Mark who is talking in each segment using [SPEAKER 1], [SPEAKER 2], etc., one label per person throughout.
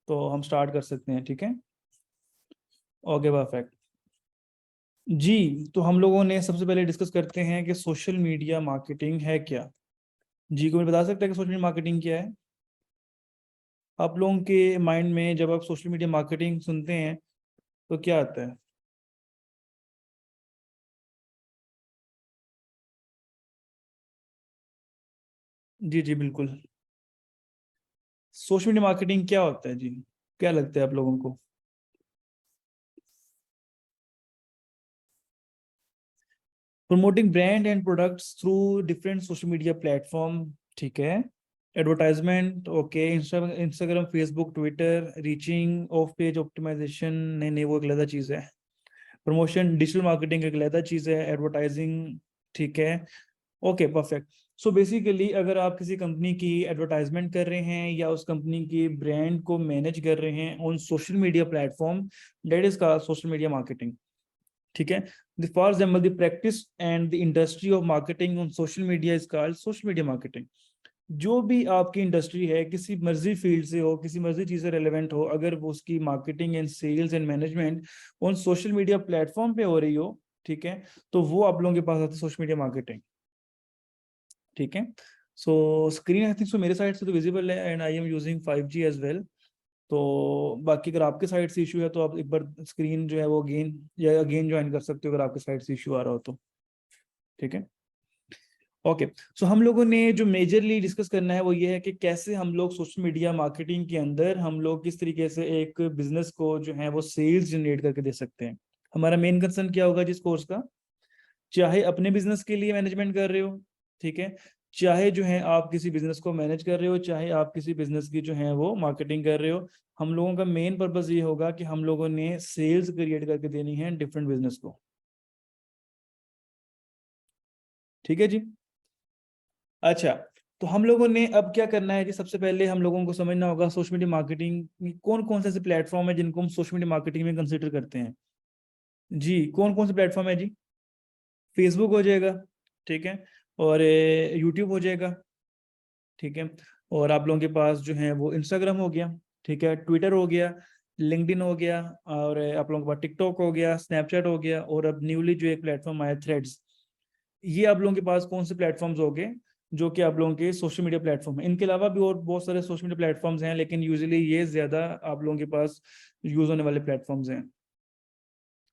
[SPEAKER 1] तो हम स्टार्ट कर सकते हैं, ठीक है। ओके परफेक्ट जी। तो हम लोगों ने सबसे पहले डिस्कस करते हैं कि सोशल मीडिया मार्केटिंग है क्या। जी को मैं बता सकता है कि सोशल मीडिया मार्केटिंग क्या है। आप लोगों के माइंड में जब आप सोशल मीडिया मार्केटिंग सुनते हैं तो क्या आता है। जी जी बिल्कुल। सोशल मीडिया मार्केटिंग क्या होता है जी, क्या लगता है आप लोगों को। Promoting brand and products through different social media platform, ठीक है। Advertisement, okay. Instagram, Facebook, Twitter, reaching of page optimisation, नहीं नहीं वो एक अलग चीज़ है। प्रमोशन, डिजिटल मार्केटिंग एक अलग चीज़ है। एडवर्टाइजिंग, ठीक है। Okay perfect. सो बेसिकली अगर आप किसी कंपनी की एडवर्टाइजमेंट कर रहे हैं या उस कंपनी की ब्रांड को मैनेज कर रहे हैं on social media platform, that is का सोशल मीडिया मार्केटिंग, ठीक है। For example the practice and the industry of marketing on social media is called social media marketing. जो भी आपकी इंडस्ट्री है, किसी मर्जी फील्ड से हो, किसी मर्जी चीज से रेलेवेंट हो, अगर वो उसकी marketing and sales and management on social media platform पे हो रही हो, ठीक है, तो वो आप लोगों के पास आती है सोशल मीडिया मार्केटिंग, ठीक है। सो स्क्रीन आई थिंक सो मेरे साइड से तो विजिबल है and I am using 5G as well. तो बाकी अगर आपके साइड से इशू है तो आप एक बार स्क्रीन जो है वो अगेन ज्वाइन कर सकते हो अगर आपके साइड से इशू आ रहा हो तो, ठीक है। ओके। सो हम लोगों ने जो मेजरली डिस्कस करना है वो ये है कि कैसे हम लोग सोशल मीडिया मार्केटिंग के अंदर हम लोग किस तरीके से एक बिजनेस को जो है वो सेल्स जनरेट करके दे सकते हैं। हमारा मेन कंसर्न क्या होगा जिस कोर्स का, चाहे अपने बिजनेस के लिए मैनेजमेंट कर रहे हो, ठीक है, चाहे जो है आप किसी बिजनेस को मैनेज कर रहे हो, चाहे आप किसी बिजनेस की जो है वो मार्केटिंग कर रहे हो, हम लोगों का मेन पर्पस ये होगा कि हम लोगों ने सेल्स क्रिएट करके देनी है डिफरेंट बिजनेस को, ठीक है जी। अच्छा, तो हम लोगों ने अब क्या करना है कि सबसे पहले हम लोगों को समझना होगा सोशल मीडिया मार्केटिंग में कौन कौन से ऐसे प्लेटफॉर्म है जिनको हम सोशल मीडिया मार्केटिंग में कंसिडर करते हैं। जी कौन कौन से प्लेटफॉर्म है जी। फेसबुक हो जाएगा, ठीक है, और यूट्यूब हो जाएगा, ठीक है, और आप लोगों के पास जो है वो इंस्टाग्राम हो गया, ठीक है, ट्विटर हो गया, लिंक्डइन हो गया, और आप लोगों के पास टिकटॉक हो गया, स्नैपचैट हो गया, और अब न्यूली जो एक प्लेटफॉर्म आया थ्रेड्स। ये आप लोगों के पास कौन से प्लेटफॉर्म्स हो गए जो कि आप लोगों के सोशल मीडिया प्लेटफॉर्म है। इनके अलावा भी और बहुत सारे सोशल मीडिया प्लेटफॉर्म्स हैं लेकिन यूजुअली ये ज्यादा आप लोगों के पास यूज होने वाले प्लेटफॉर्म्स हैं।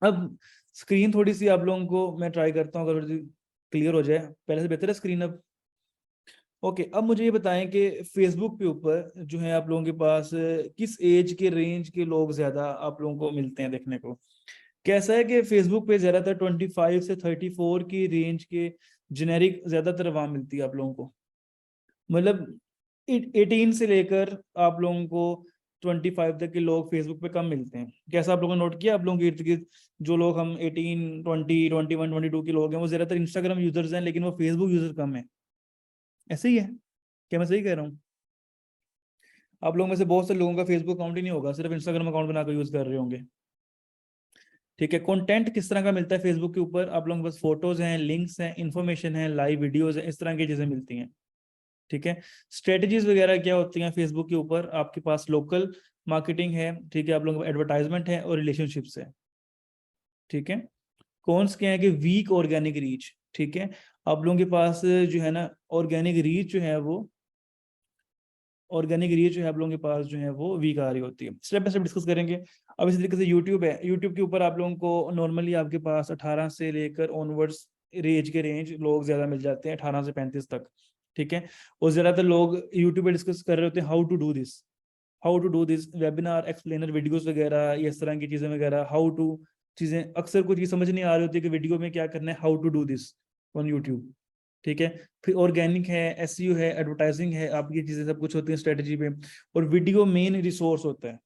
[SPEAKER 1] अब स्क्रीन थोड़ी सी आप लोगों को मैं ट्राई करता हूँ अगर क्लियर हो जाए, पहले से बेहतर है स्क्रीन अब। ओके, अब मुझे ये बताएं कि फेसबुक के ऊपर जो है आप लोगों के पास किस एज के रेंज के लोग ज्यादा आप लोगों को मिलते हैं देखने को। कैसा है कि फेसबुक पे ज्यादातर 25 से 34 की रेंज के जेनेरिक ज्यादातर आवाम मिलती है आप लोगों को। मतलब 18 से लेकर आप लोगों को 25 तक के लोग फेसबुक पे कम मिलते हैं। कैसा आप लोगों ने नोट किया, आप लोगों के इर्द गिर्द जो लोग हम 18, 20, 21, 22 के लोग हैं वो ज्यादातर इंस्टाग्राम यूजर्स हैं लेकिन वो फेसबुक यूजर कम है। ऐसे ही है, क्या मैं सही कह रहा हूँ। आप लोगों में से बहुत से लोगों का फेसबुक अकाउंट ही नहीं होगा, सिर्फ इंस्टाग्राम अकाउंट बनाकर यूज कर रहे होंगे, ठीक है। कंटेंट किस तरह का मिलता है फेसबुक के ऊपर, आप लोगों के पास फोटोज हैं, लिंक्स हैं, इंफॉर्मेशन है, लाइव वीडियोज है, इस तरह की चीजें मिलती हैं, ठीक है। स्ट्रेटजीज वगैरह क्या होती हैं फेसबुक के ऊपर, आपके पास लोकल मार्केटिंग है, ठीक है, आप लोगों को एडवर्टाइजमेंट है और रिलेशनशिप्स है, ठीक है। कौन से क्या है कि वीक ऑर्गेनिक रीच, ठीक है, आप लोगों के पास जो है ना ऑर्गेनिक रीच जो है वो ऑर्गेनिक रीच जो है आप लोगों के पास जो है वो वीक आ रही होती है। स्टेप बाय स्टेप डिस्कस करेंगे। अब इसी तरीके से यूट्यूब है, यूट्यूब के ऊपर आप लोगों को नॉर्मली आपके पास 18 से लेकर ऑनवर्ड्स रेंज लोग ज्यादा मिल जाते हैं, 18 से 35 तक, ठीक है। और ज्यादातर लोग यूट्यूब पे डिस्कस कर रहे होते हैं how to do this webinar explainer videos वगैरह, ये इस तरह की चीजें वगैरह, हाउ टू चीजें अक्सर कुछ ये समझ नहीं आ रही होती कि वीडियो में क्या करना है, how to do this on YouTube, ठीक है। फिर ऑर्गेनिक है, एसईओ है, एडवर्टाइजिंग है, आपकी चीजें सब कुछ होती है स्ट्रेटेजी पे। और वीडियो मेन रिसोर्स होता है।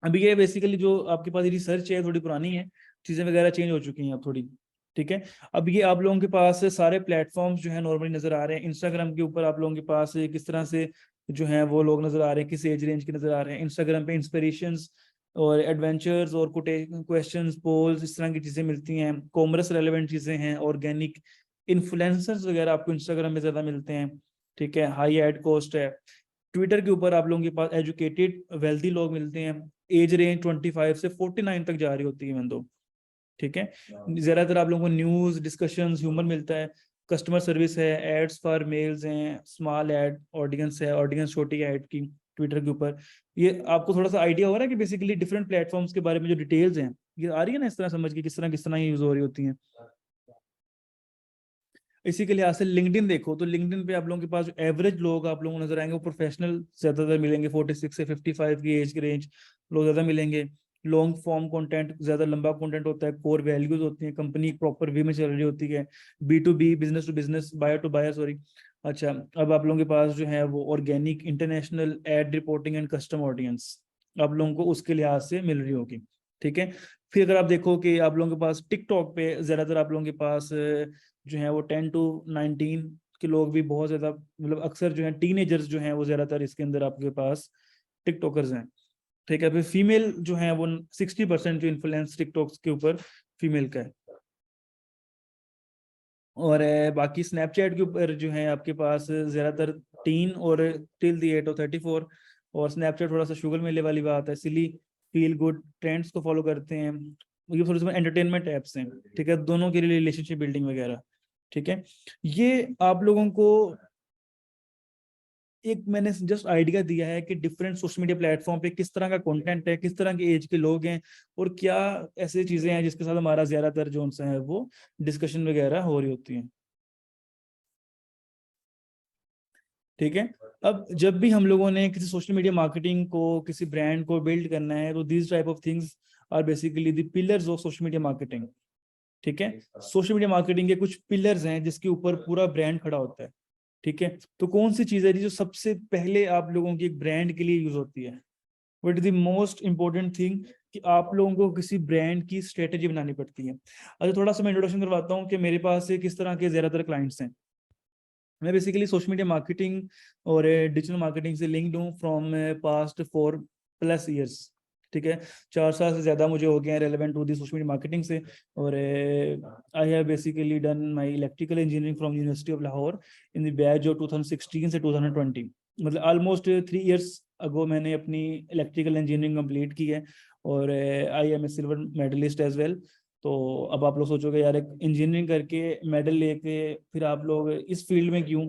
[SPEAKER 1] अभी ये बेसिकली जो आपके पास रिसर्च है थोड़ी पुरानी है, चीजें वगैरह चेंज हो चुकी हैं अब थोड़ी, ठीक है। अब ये आप लोगों के पास सारे प्लेटफॉर्म्स जो है नॉर्मली नजर आ रहे हैं। इंस्टाग्राम के ऊपर आप लोगों के पास किस तरह से जो है वो लोग नजर आ रहे हैं, किस एज रेंज के नजर आ रहे हैं। इंस्टाग्राम पे इंस्पिरेशंस और एडवेंचर्स और क्वेश्चंस पोल्स इस तरह की चीजें मिलती हैं। कॉमर्स रेलेवेंट चीजें हैं, ऑर्गेनिक इन्फ्लुएंसर्स वगैरह आपको इंस्टाग्राम में ज्यादा मिलते हैं, ठीक है। हाई एड कॉस्ट है। ट्विटर के ऊपर आप लोगों के पास एजुकेटेड वेल्दी लोग मिलते हैं, एज रेंज 25 से 49 तक जा रही होती है बंदो, ठीक है। ज्यादातर आप लोगों को न्यूज, डिस्कशन, ह्यूमर मिलता है, कस्टमर सर्विस है, एड्स फॉर मेल्स हैं, स्मॉल एड ऑडियंस है, ऑडियंस छोटी एड की ट्विटर के ऊपर। ये आपको थोड़ा सा आइडिया हो रहा है कि बेसिकली डिफरेंट प्लेटफॉर्म्स के बारे में जो डिटेल्स हैं ये आ रही है ना, इस तरह समझ के किस तरह यूज हो रही होती हैं। इसी के लिहाज से लिंक्डइन देखो तो लिंक्डइन पे आप लोगों के पास जो एवरेज लोग आप लोगों को नजर आएंगे वो प्रोफेशनल ज्यादातर मिलेंगे, 46 से 55 की एज के रेंज लोग ज्यादा मिलेंगे। लॉन्ग फॉर्म कंटेंट, ज्यादा लंबा कंटेंट होता है, कोर वैल्यूज होती हैं, कंपनी प्रॉपर वे में चल रही होती है, B2B, business to business, buyer to buyer, sorry. अच्छा, अब आप लोगों के पास जो है वो organic, international ad reporting and custom audience आप लोगों को उसके लिहाज से मिल रही होगी, ठीक है। फिर अगर आप देखो कि आप लोगों के पास टिकटॉक पे ज्यादातर आप लोगों के पास जो है वो 10 to 19 के लोग भी बहुत ज्यादा, मतलब अक्सर जो है टीनेजर्स जो हैं वो ज्यादातर इसके अंदर आपके पास टिकटॉकर्स हैं, ठीक है। फिर फीमेल जो है वो 60% जो इन्फ्लुएंस टिकटॉक के ऊपर फीमेल का है। और बाकी स्नैपचैट के ऊपर जो है आपके पास ज्यादातर टीन और टिल द एट और 34। और स्नैपचैट थोड़ा सा शुगर मेले वाली बात है, सिली फील गुड ट्रेंड्स को फॉलो करते हैं, ये थोड़े से एंटरटेनमेंट एप्स हैं, ठीक है, दोनों के लिए रिलेशनशिप बिल्डिंग वगैरह, ठीक है। ये आप लोगों को एक मैंने जस्ट आइडिया दिया है कि डिफरेंट सोशल मीडिया प्लेटफॉर्म पे किस तरह का कंटेंट है, किस तरह के एज के लोग हैं, और क्या ऐसी चीजें हैं जिसके साथ हमारा ज्यादातर जो उनसे है वो डिस्कशन वगैरह हो रही होती हैं, ठीक है। अब जब भी हम लोगों ने किसी सोशल मीडिया मार्केटिंग को, किसी ब्रांड को बिल्ड करना है, तो these type of things are basically the pillars of social media marketing, ठीक है। सोशल मीडिया मार्केटिंग के कुछ पिलर्स हैं जिसके ऊपर पूरा ब्रांड खड़ा होता है, ठीक है। तो कौन सी चीज है जो सबसे पहले आप लोगों की एक ब्रांड के लिए यूज होती है? What is the most important thing कि आप लोगों को किसी ब्रांड की स्ट्रेटेजी बनानी पड़ती है। अच्छा, थोड़ा सा मैं इंट्रोडक्शन करवाता हूँ कि मेरे पास किस तरह के ज्यादातर क्लाइंट्स हैं। मैं बेसिकली सोशल मीडिया मार्केटिंग और डिजिटल मार्केटिंग से लिंक्ड हूँ फ्रॉम पास्ट 4+ ईयर्स, ठीक है। 4 साल से ज्यादा मुझे हो गए हैं relevant to the social media marketing से। और I have basically done my electrical engineering from university of Lahore in the batch of 2016 से 2020, मतलब ऑलमोस्ट 3 इयर्स अगो मैंने अपनी इलेक्ट्रिकल इंजीनियरिंग कंप्लीट की है। और I am a silver medallist as well. तो अब आप लोग सोचोगे यार, एक इंजीनियरिंग करके मेडल लेके फिर आप लोग इस फील्ड में क्यों,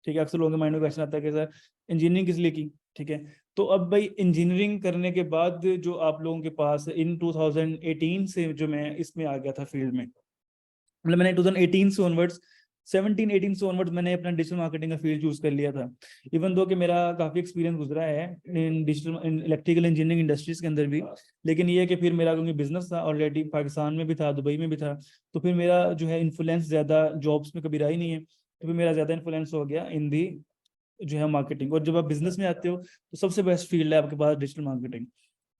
[SPEAKER 1] ठीक है। अक्सर लोगों के माइंड में क्वेश्चन आता है कि सर इंजीनियरिंग किस लिए की, ठीक है। तो अब भाई इंजीनियरिंग करने के बाद जो आप लोगों के पास इन 2018 से जो मैं इसमें आ गया था फील्ड में, मतलब मैंने 2018 से ऑनवर्ड्स, 17-18 से ऑनवर्ड्स मैंने अपना डिजिटल मार्केटिंग का फील्ड चूज कर लिया था। इवन दो कि मेरा काफी एक्सपीरियंस गुजरा है इन डिजिटल इलेक्ट्रिकल इंजीनियरिंग इंडस्ट्रीज के अंदर भी, लेकिन ये है कि फिर मेरा क्योंकि बिजनेस था ऑलरेडी, पाकिस्तान में भी था, दुबई में भी था, तो फिर मेरा जो है इन्फ्लुएंस ज्यादा जॉब्स में कभी रहा ही नहीं है, तो फिर मेरा ज्यादा इन्फ्लुएंस हो गया इन दी जो है मार्केटिंग। और जब आप बिजनेस में आते हो तो सबसे बेस्ट फील्ड है आपके पास डिजिटल मार्केटिंग।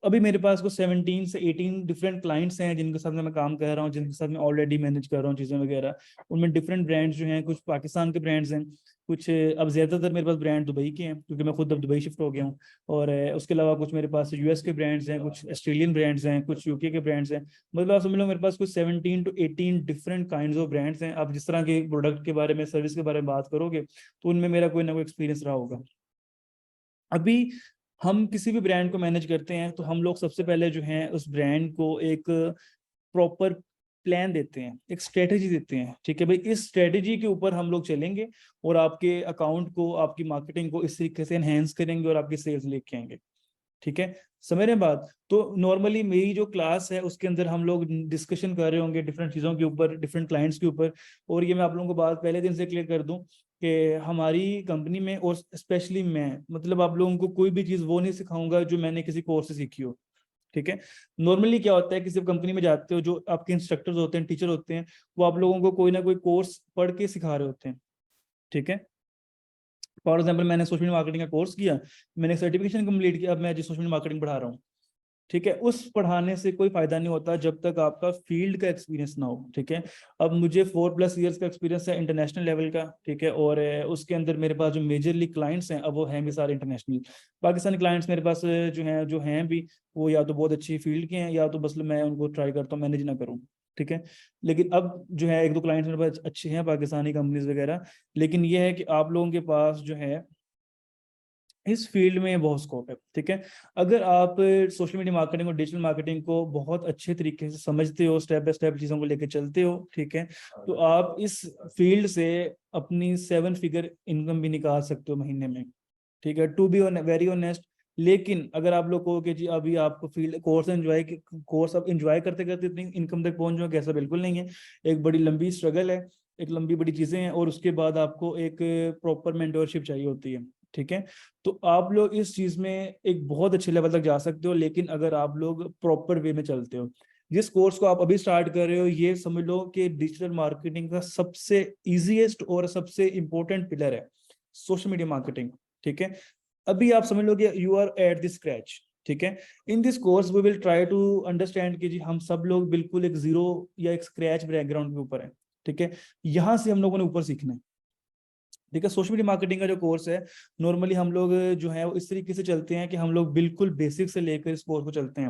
[SPEAKER 1] अभी मेरे पास कुछ 17 से 18 डिफरेंट क्लाइंट्स हैं जिनके साथ मैं काम कर रहा हूँ, जिनके साथ मैं ऑलरेडी मैनेज कर रहा हूँ चीज़ें वगैरह। उनमें डिफरेंट ब्रांड्स जो हैं, कुछ पाकिस्तान के ब्रांड्स हैं, कुछ अब ज़्यादातर मेरे पास ब्रांड दुबई के हैं क्योंकि मैं खुद अब दुबई शिफ्ट हो गया हूँ। और उसके अलावा कुछ मेरे पास US के ब्रांड्स हैं, कुछ ऑस्ट्रेलियन ब्रांड्स हैं, कुछ UK के ब्रांड्स हैं। मतलब आप समझ लो मेरे पास कुछ 17 to 18 different kind of brands हैं। आप जिस तरह के प्रोडक्ट के बारे में, सर्विस के बारे में बात करोगे तो उनमें मेरा कोई ना कोई एक्सपीरियंस रहा होगा। अभी हम किसी भी ब्रांड को मैनेज करते हैं तो हम लोग सबसे पहले जो है उस ब्रांड को एक प्रॉपर प्लान देते हैं, एक स्ट्रेटेजी देते हैं, ठीक है भाई, इस स्ट्रेटेजी के ऊपर हम लोग चलेंगे और आपके अकाउंट को, आपकी मार्केटिंग को इस तरीके से एनहेंस करेंगे और आपकी सेल्स लेके आएंगे, ठीक है। समझ रहे हैं बात? तो नॉर्मली मेरी जो क्लास है उसके अंदर हम लोग डिस्कशन कर रहे होंगे डिफरेंट चीज़ों के ऊपर, डिफरेंट क्लाइंट्स के ऊपर। और ये मैं आप लोगों को बात पहले दिन से क्लियर कर दूं कि हमारी कंपनी में और स्पेशली मैं, मतलब आप लोगों को कोई भी चीज़ वो नहीं सिखाऊंगा जो मैंने किसी कोर्स से सीखी हो, ठीक है। नॉर्मली क्या होता है, किसी कंपनी में जाते हो, जो आपके इंस्ट्रक्टर्स होते हैं, टीचर होते हैं, वो आप लोगों को कोई ना कोई कोर्स पढ़ के सिखा रहे होते हैं, ठीक है। फॉर एग्जाम्पल मैंने सोशल मीडिया मार्केटिंग का कोर्स किया, मैंने सर्टिफिकेशन कंप्लीट किया, अब मैं सोशल मीडिया मार्केटिंग पढ़ा रहा हूँ, ठीक है। उस पढ़ाने से कोई फायदा नहीं होता जब तक आपका फील्ड का एक्सपीरियंस ना हो, ठीक है। अब मुझे 4+ ईयर्स का एक्सपीरियंस है इंटरनेशनल लेवल का, ठीक है। और उसके अंदर मेरे पास जो मेजरली क्लाइंट्स हैं अब वो हैं भी सारे इंटरनेशनल। पाकिस्तानी क्लाइंट्स मेरे पास जो हैं भी, वो या तो बहुत अच्छी फील्ड के हैं या तो बस मैं उनको ट्राई करता हूँ मैनेज ना करूँ, ठीक है। लेकिन अब जो है 1-2 क्लाइंट्स मेरे पास अच्छे हैं पाकिस्तानी कंपनीज वगैरह। लेकिन ये है कि आप लोगों के पास जो है इस फील्ड में बहुत स्कोप है, ठीक है। अगर आप सोशल मीडिया मार्केटिंग और डिजिटल मार्केटिंग को बहुत अच्छे तरीके से समझते हो, स्टेप बाय स्टेप चीज़ों को लेकर चलते हो, ठीक है, तो आप इस फील्ड से अपनी 7 फिगर इनकम भी निकाल सकते हो महीने में, ठीक है, टू बी वेरी ऑनेस्ट। लेकिन अगर आप लोग कहो कि जी अभी आपको फील्ड कोर्स अब एंजॉय करते करते इतनी इनकम तक पहुंच जाओगे, ऐसा बिल्कुल नहीं है। एक बड़ी लंबी स्ट्रगल है, एक लंबी बड़ी चीजें हैं, और उसके बाद आपको एक प्रॉपर मेंटोरशिप चाहिए होती है, ठीक है। तो आप लोग इस चीज में एक बहुत अच्छे लेवल तक जा सकते हो, लेकिन अगर आप लोग प्रॉपर वे में चलते हो। जिस कोर्स को आप अभी स्टार्ट कर रहे हो, ये समझ लो कि डिजिटल मार्केटिंग का सबसे इजीएस्ट और सबसे इंपॉर्टेंट पिलर है सोशल मीडिया मार्केटिंग, ठीक है। अभी आप समझ लो कि you are at the scratch, ठीक है। In this course we will try to understand कि जी हम सब लोग बिल्कुल एक जीरो या एक स्क्रैच बैकग्राउंड के ऊपर है, ठीक है। यहाँ से हम लोगों ने ऊपर सीखना है, ठीक है। सोशल मीडिया मार्केटिंग का जो कोर्स है, नॉर्मली हम लोग जो है वो इस तरीके से चलते हैं कि हम लोग बिल्कुल बेसिक से लेकर इस कोर्स को चलते हैं।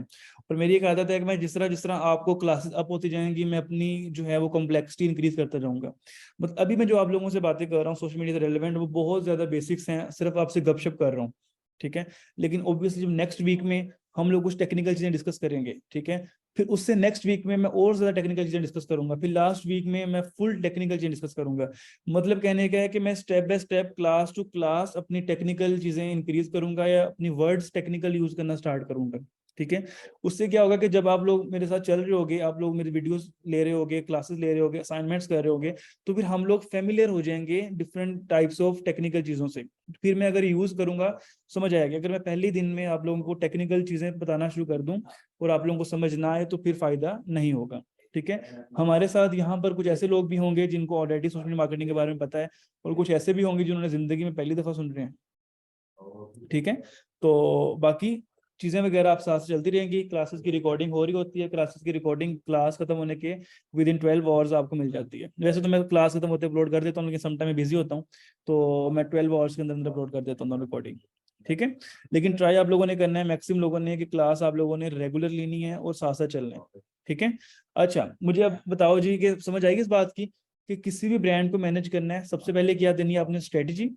[SPEAKER 1] और मेरी एक आदत है कि मैं जिस तरह आपको क्लासेस अप होती जाएंगी, मैं अपनी जो है वो कॉम्प्लेक्सिटी इंक्रीज करता जाऊंगा। मतलब अभी मैं जो आप लोगों से बातें कर रहा हूँ सोशल मीडिया से रेलिवेंट, वो बहुत ज्यादा बेसिक्स हैं, सिर्फ आपसे गपशप कर रहा हूँ, ठीक है। लेकिन ऑब्वियसली जब नेक्स्ट वीक में हम लोग कुछ टेक्निकल चीजें डिस्कस करेंगे, ठीक है, फिर उससे नेक्स्ट वीक में मैं और ज्यादा टेक्निकल चीजें डिस्कस करूंगा, फिर लास्ट वीक में मैं फुल टेक्निकल चीजें डिस्कस करूंगा। मतलब कहने का है कि मैं step by step class to class अपनी टेक्निकल चीजें इंक्रीज करूंगा या अपनी वर्ड्स टेक्निकल यूज करना स्टार्ट करूंगा, ठीक है। उससे क्या होगा कि जब आप लोग मेरे साथ चल रहे होगे, आप लोग मेरी वीडियोस ले रहे होगे, क्लासेस ले रहे होगे, असाइनमेंट्स कर रहे होगे, तो फिर हम लोग फेमिलियर हो जाएंगे डिफरेंट टाइप्स ऑफ टेक्निकल चीजों से। फिर मैं अगर यूज करूंगा समझ आएगा। अगर मैं पहले दिन में आप लोगों को टेक्निकल चीजें बताना शुरू कर दूं और आप लोगों को समझ ना आए, तो फिर फायदा नहीं होगा, ठीक है। हमारे साथ यहाँ पर कुछ ऐसे लोग भी होंगे जिनको ऑलरेडी सोशल मार्केटिंग के बारे में पता है, और कुछ ऐसे भी होंगे जिन्होंने जिंदगी में पहली दफा सुन रहे हैं, ठीक है। तो बाकी चीजें वगैरह आप साथ से चलती रहेंगी। क्लासेस की रिकॉर्डिंग हो रही होती है, क्लासेस की रिकॉर्डिंग क्लास खत्म होने के विद इन 12 आवर्स आपको मिल जाती है। वैसे तो मैं क्लास खत्म होते अपलोड कर देता हूँ, लेकिन समटाइम मैं बिजी होता हूँ, तो मैं 12 आवर्स के अंदर अंदर अपलोड कर देता हूँ रिकॉर्डिंग, ठीक है। लेकिन ट्राई आप लोगों ने करना है, मैक्सिमम लोगों ने, कि क्लास आप लोगों ने रेगुलर लेनी है और साथ साथ चलना है, ठीक है। अच्छा, मुझे अब बताओ जी कि समझ आएगी इस बात की कि किसी भी ब्रांड को मैनेज करना है, सबसे पहले क्या देनी है आपने, स्ट्रेटेजी,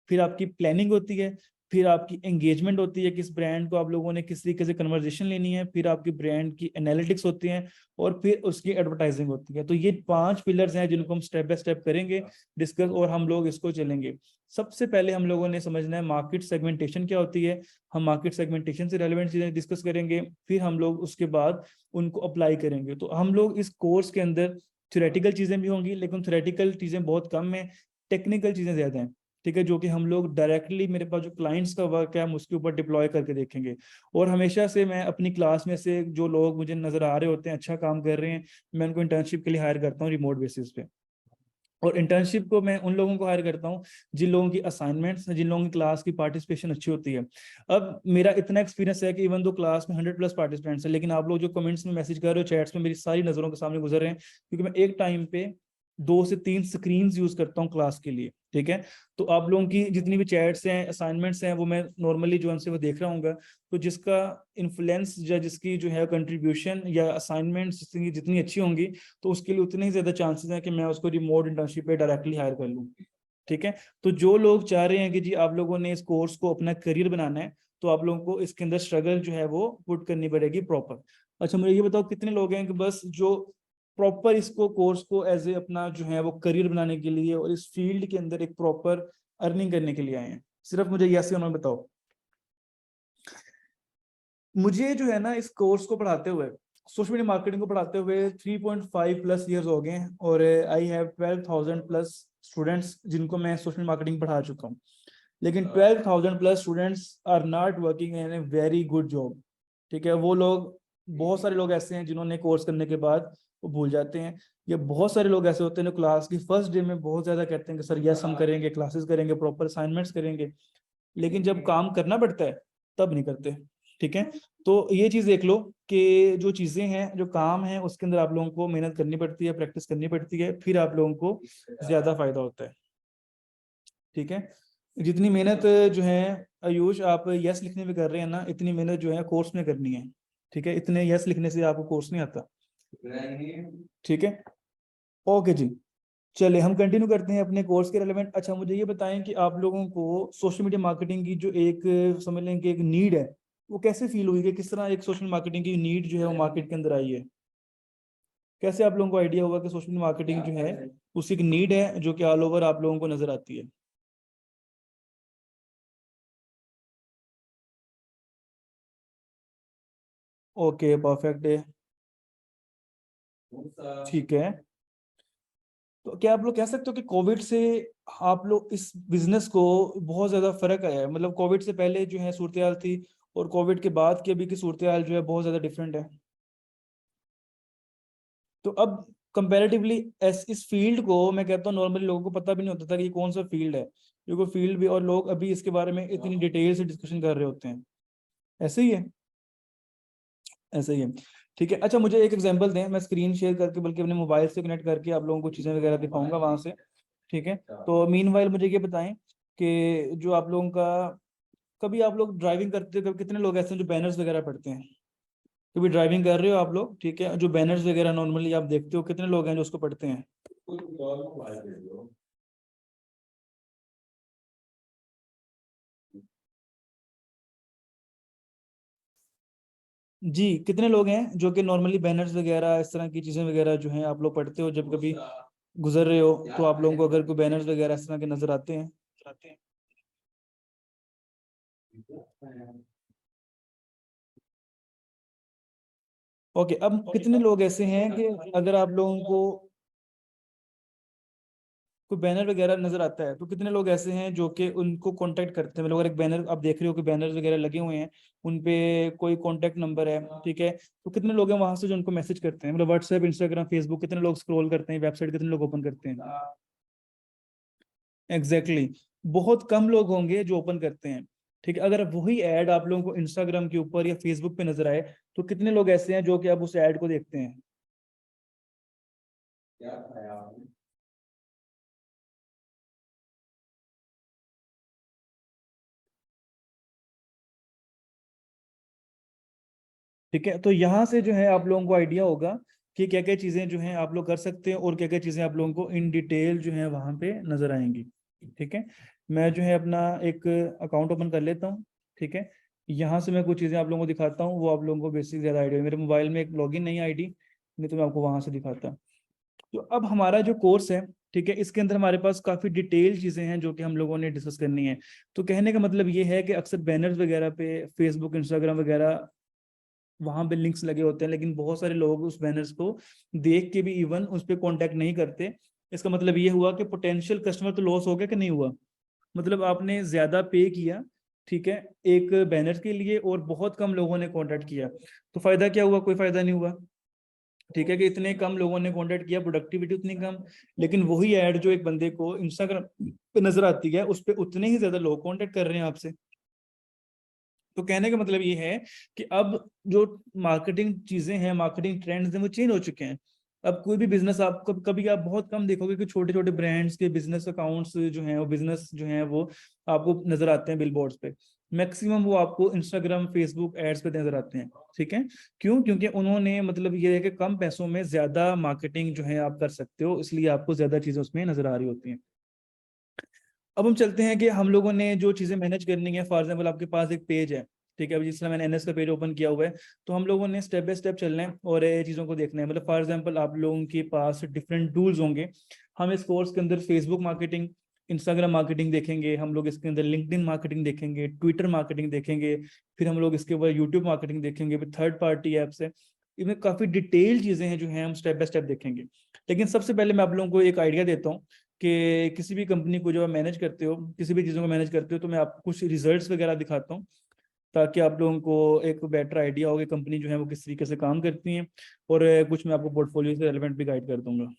[SPEAKER 1] फिर आपकी प्लानिंग होती है, फिर आपकी एंगेजमेंट होती है, किस ब्रांड को आप लोगों ने किस तरीके से कन्वर्जेशन लेनी है, फिर आपकी ब्रांड की एनालिटिक्स होती हैं, और फिर उसकी एडवर्टाइजिंग होती है। तो ये 5 पिलर्स हैं जिनको हम स्टेप बाय स्टेप करेंगे डिस्कस, और हम लोग इसको चलेंगे। सबसे पहले हम लोगों ने समझना है मार्केट सेगमेंटेशन क्या होती है। हम मार्केट सेगमेंटेशन से रेलेवेंट चीजें डिस्कस करेंगे, फिर हम लोग उसके बाद उनको अप्लाई करेंगे। तो हम लोग इस कोर्स के अंदर थ्योरेटिकल चीजें भी होंगी, लेकिन थ्योरेटिकल चीजें बहुत कम है, टेक्निकल चीजें ज्यादा हैं, ठीक है, जो कि हम लोग डायरेक्टली मेरे पास जो क्लाइंट्स का वर्क है हम उसके ऊपर डिप्लॉय करके देखेंगे। और हमेशा से मैं अपनी क्लास में से जो लोग मुझे नजर आ रहे होते हैं अच्छा काम कर रहे हैं, मैं उनको इंटर्नशिप के लिए हायर करता हूँ रिमोट बेसिस पे। और इंटर्नशिप को मैं उन लोगों को हायर करता हूँ जिन लोगों की असाइनमेंट्स, जिन लोगों की क्लास की पार्टिसिपेशन अच्छी होती है। अब मेरा इतना एक्सपीरियंस है कि इवन दो क्लास में 100+ पार्टिसिपेंट्स है, लेकिन आप लोग जो कमेंट्स में मैसेज कर रहे हो, चैट्स में, मेरी सारी नजरों के सामने गुजर रहे हैं, क्योंकि मैं एक टाइम पे 2 से 3 स्क्रीन यूज करता हूँ क्लास के लिए, ठीक है। तो आप लोगों की जितनी भी चैट्स हैं, असाइनमेंट्स हैं, वो मैं नॉर्मली जो उनसे वो देख रहा हूँ। तो जिसका इन्फ्लुएंस या जिसकी जो है कंट्रीब्यूशन या असाइनमेंट्स जितनी जितनी अच्छी होंगी, तो उसके लिए उतने ही ज्यादा चांसेस हैं कि मैं उसको रिमोट इंटर्नशिप पे डायरेक्टली हायर कर लूँ, ठीक है। तो जो लोग चाह रहे हैं कि जी आप लोगों ने इस कोर्स को अपना करियर बनाना है, तो आप लोगों को इसके अंदर स्ट्रगल जो है वो पुट करनी पड़ेगी प्रॉपर। अच्छा, मुझे ये बताओ कितने लोग हैं कि बस जो प्रॉपर इसको कोर्स को एज ए अपना जो है वो करियर बनाने के लिए और इस फील्ड के अंदर एक प्रॉपर अर्निंग करने के लिए आए हैं? सिर्फ मुझे यस या नो बताओ। मुझे जो है ना इस कोर्स को पढ़ाते हुए, सोशल मीडिया मार्केटिंग को पढ़ाते हुए 3.5+ ईयर्स हो गए हैं, और आई हैव 12,000+ स्टूडेंट्स जिनको मैं सोशल मार्केटिंग पढ़ा चुका हूँ। लेकिन 12,000+ students are not working in a very good job, ठीक है। वो लोग, बहुत सारे लोग ऐसे हैं जिन्होंने कोर्स करने के बाद वो भूल जाते हैं। ये बहुत सारे लोग ऐसे होते हैं जो क्लास की फर्स्ट डे में बहुत ज्यादा कहते हैं कि सर यस हम करेंगे, क्लासेस करेंगे, प्रॉपर असाइनमेंट्स करेंगे, लेकिन जब काम करना पड़ता है तब नहीं करते, ठीक है। तो ये चीज देख लो कि जो चीजें हैं, जो काम है, उसके अंदर आप लोगों को मेहनत करनी पड़ती है, प्रैक्टिस करनी पड़ती है, फिर आप लोगों को ज्यादा फायदा होता है, ठीक है। जितनी मेहनत जो है आयुष आप यस लिखने में कर रहे हैं ना, इतनी मेहनत जो है कोर्स में करनी है, ठीक है। इतने यस लिखने से आपको कोर्स नहीं आता, ठीक है। ओके जी। चले हम कंटिन्यू करते हैं अपने कोर्स के रिलेवेंट। अच्छा मुझे ये बताएं कि आप लोगों को सोशल मीडिया मार्केटिंग की जो एक समझ लें कि एक नीड है, वो कैसे फील हुई, कि किस तरह एक सोशल मार्केटिंग की नीड जो है वो मार्केट के अंदर आई है? कैसे आप लोगों को आइडिया होगा कि सोशल मार्केटिंग जो है उसकी एक नीड है जो कि ऑल ओवर आप लोगों को नजर आती है? ओके परफेक्ट है। ठीक है। तो क्या आप लोग कह सकते हो कि कोविड से आप लोग इस बिजनेस को बहुत ज्यादा फर्क आया है? मतलब कोविड से पहले जो है सूरत हाल थी और कोविड के बाद की अभी की सूरत हाल जो है बहुत ज्यादा डिफरेंट है। तो अब कंपैरेटिवली इस फील्ड को मैं कहता हूँ नॉर्मली लोगों को पता भी नहीं होता था कि ये कौन सा फील्ड है, क्योंकि फील्ड भी और लोग अभी इसके बारे में इतनी डिटेल से डिस्कशन कर रहे होते हैं। ऐसे ही है। ऐसे ही है। ठीक है। अच्छा मुझे एक एग्जांपल दें, मैं स्क्रीन शेयर करके बल्कि अपने मोबाइल से कनेक्ट करके आप लोगों को चीज़ें वगैरह दिखाऊंगा वहां से। ठीक है। तो मीनवाइल मुझे ये बताएं कि जो आप लोगों का, कभी आप लोग ड्राइविंग करते हो, कभी कितने लोग ऐसे हैं जो बैनर्स वगैरह पढ़ते हैं? कभी ड्राइविंग कर रहे हो आप लोग, ठीक है, जो बैनर्स वगैरह नॉर्मली आप देखते हो, कितने लोग हैं जो उसको पढ़ते हैं? जी कितने लोग हैं जो कि नॉर्मली बैनर्स वगैरह इस तरह की चीजें वगैरह जो हैं आप लोग पढ़ते हो, जब कभी गुजर रहे हो तो आप लोगों को अगर कोई बैनर्स वगैरह इस तरह के नजर आते हैं? ओके। अब कितने लोग ऐसे हैं कि अगर आप लोगों को कोई बैनर वगैरह नजर आता है तो कितने लोग ऐसे हैं जो कि उनको कांटेक्ट करते हैं? मतलब अगर एक बैनर आप देख रहे हो कि बैनर वगैरह लगे हुए हैं, उन पे कोई कांटेक्ट नंबर है, ठीक है, तो कितने लोग हैं वहां से जो उनको मैसेज करते हैं? मतलब व्हाट्सएप, इंस्टाग्राम, फेसबुक कितने लोग स्क्रॉल करते हैं, वेबसाइट कितने लोग ओपन करते हैं? Exactly exactly। बहुत कम लोग होंगे जो ओपन करते हैं। ठीक है। अगर वही ऐड आप लोगों को इंस्टाग्राम के ऊपर या फेसबुक पे नजर आए तो कितने लोग ऐसे हैं जो कि अब उस ऐड को देखते हैं? ठीक है। तो यहाँ से जो है आप लोगों को आइडिया होगा कि क्या क्या चीजें जो हैं आप लोग कर सकते हैं और क्या क्या चीजें आप लोगों को इन डिटेल जो है वहां पे नजर आएंगी। ठीक है। मैं जो है अपना एक अकाउंट ओपन कर लेता हूँ। ठीक है। यहाँ से मैं कुछ चीजें आप लोगों को दिखाता हूँ, वो आप लोगों को बेसिक ज्यादा आइडिया, मेरे मोबाइल में एक लॉगिन नहीं आईडी, नहीं तो मैं आपको वहां से दिखाता। तो अब हमारा जो कोर्स है, ठीक है, इसके अंदर हमारे पास काफी डिटेल चीजें हैं जो कि हम लोगों ने डिस्कस करनी है। तो कहने का मतलब ये है कि अक्सर बैनर्स वगैरह पे फेसबुक, इंस्टाग्राम वगैरह वहां पे लिंक्स लगे होते हैं, लेकिन बहुत सारे लोग उस बैनर्स को देख के भी इवन उस पर कांटेक्ट नहीं करते। इसका मतलब ये हुआ कि पोटेंशियल कस्टमर तो लॉस हो गया कि नहीं हुआ? मतलब आपने ज्यादा पे किया, ठीक है, एक बैनर के लिए, और बहुत कम लोगों ने कांटेक्ट किया, तो फायदा क्या हुआ? कोई फायदा नहीं हुआ। ठीक है, कि इतने कम लोगों ने कांटेक्ट किया, प्रोडक्टिविटी उतनी कम। लेकिन वही ऐड जो एक बंदे को इंस्टाग्राम पे नजर आती है, उस पर उतने ही ज्यादा लोग कांटेक्ट कर रहे हैं आपसे। तो कहने का मतलब ये है कि अब जो मार्केटिंग चीजें हैं, मार्केटिंग ट्रेंड्स हैं, वो चेंज हो चुके हैं। अब कोई भी बिजनेस, आप कभी आप बहुत कम देखोगे कि छोटे छोटे ब्रांड्स के बिजनेस अकाउंट्स जो हैं, वो बिजनेस जो हैं वो आपको नजर आते हैं बिलबोर्ड्स पे। मैक्सिमम वो आपको इंस्टाग्राम, फेसबुक एड्स पे नजर आते हैं। ठीक है। क्यों? क्योंकि उन्होंने मतलब ये है कि कम पैसों में ज्यादा मार्केटिंग जो है आप कर सकते हो, इसलिए आपको ज्यादा चीजें उसमें नजर आ रही होती हैं। अब हम चलते हैं कि हम लोगों ने जो चीजें मैनेज करनी है। फॉर एग्जाम्पल आपके पास एक पेज है, ठीक है, अभी जिस तरह मैंने एनएस का पेज ओपन किया हुआ है, तो हम लोगों ने स्टेप बाय स्टेप चलना है और ये चीज़ों को देखना है। मतलब फॉर एग्जाम्पल आप लोगों के पास डिफरेंट टूल्स होंगे। हम इस कोर्स के अंदर फेसबुक मार्केटिंग, इंस्टाग्राम मार्केटिंग देखेंगे, हम लोग इसके अंदर लिंक्डइन मार्केटिंग देखेंगे, ट्विटर मार्केटिंग देखेंगे, फिर हम लोग इसके ऊपर यूट्यूब मार्केटिंग देखेंगे, फिर थर्ड पार्टी ऐप्स है। इनमें काफ़ी डिटेल चीज़ें हैं जो हैं हम स्टेप बाय स्टेप देखेंगे। लेकिन सबसे पहले मैं आप लोगों को एक आइडिया देता हूँ कि किसी भी कंपनी को जब आप मैनेज करते हो, किसी भी चीज़ों को मैनेज करते हो, तो मैं आपको कुछ रिजल्ट्स वगैरह दिखाता हूँ, ताकि आप लोगों को एक बेटर आइडिया हो कि कंपनी जो है वो किस तरीके से काम करती हैं। और कुछ मैं आपको पोर्टफोलियो से रेलेवेंट भी गाइड कर दूंगा।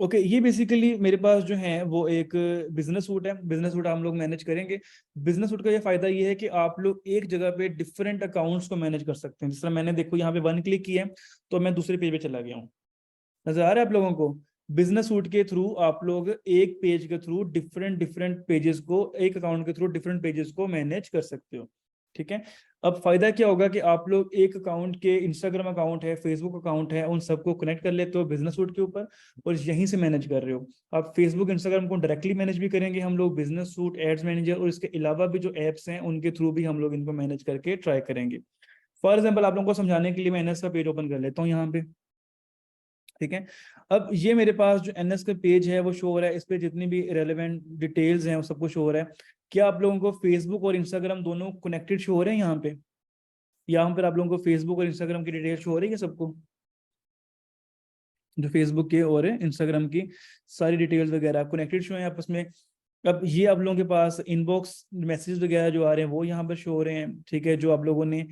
[SPEAKER 1] ओके। ये बेसिकली मेरे पास जो है वो एक बिजनेस सूट है। बिजनेस सूट हम लोग मैनेज करेंगे। बिजनेस सूट का ये फायदा ये है कि आप लोग एक जगह पे डिफरेंट अकाउंट्स को मैनेज कर सकते हैं। जिस तरह मैंने देखो यहाँ पे वन क्लिक किया है तो मैं दूसरे पेज पे चला गया हूँ। नजर आ रहा है आप लोगों को? बिजनेस सूट के थ्रू आप लोग एक पेज के थ्रू डिफरेंट डिफरेंट पेजेस को, एक अकाउंट के थ्रू डिफरेंट पेजेस को मैनेज कर सकते हो। ठीक है। अब फायदा क्या होगा कि आप लोग एक अकाउंट के, इंस्टाग्राम अकाउंट है, फेसबुक अकाउंट है, उन सबको कनेक्ट कर लेते हो बिजनेस सूट के ऊपर और यहीं से मैनेज कर रहे हो। आप फेसबुक इंस्टाग्राम को डायरेक्टली मैनेज भी करेंगे हम लोग, बिजनेस सूट, एड्स मैनेजर, और इसके अलावा भी जो एप्स हैं उनके थ्रू भी हम लोग इनको मैनेज करके ट्राई करेंगे। फॉर एग्जाम्पल आप लोगों को समझाने के लिए मैं एनएस का पेज ओपन कर लेता हूँ यहाँ पे। ठीक है। अब ये मेरे पास जो एनएस का पेज है वो शो हो रहा है, इस पे जितनी भी रेलेवेंट डिटेल्स हैं वो सब कुछ शो हो रहा है। क्या आप लोगों को फेसबुक और इंस्टाग्राम दोनों कनेक्टेड शो हो रहे हैं यहाँ पे? यहाँ पर आप लोगों को फेसबुक और इंस्टाग्राम की डिटेल शो हो रही है सबको, जो फेसबुक के और इंस्टाग्राम की सारी डिटेल्स वगैरह कनेक्टेड शो है आपस में। अब ये आप लोगों के पास इनबॉक्स मैसेज वगैरह जो आ रहे हैं वो यहाँ पर शो हो रहे हैं। ठीक है। जो आप लोगों ने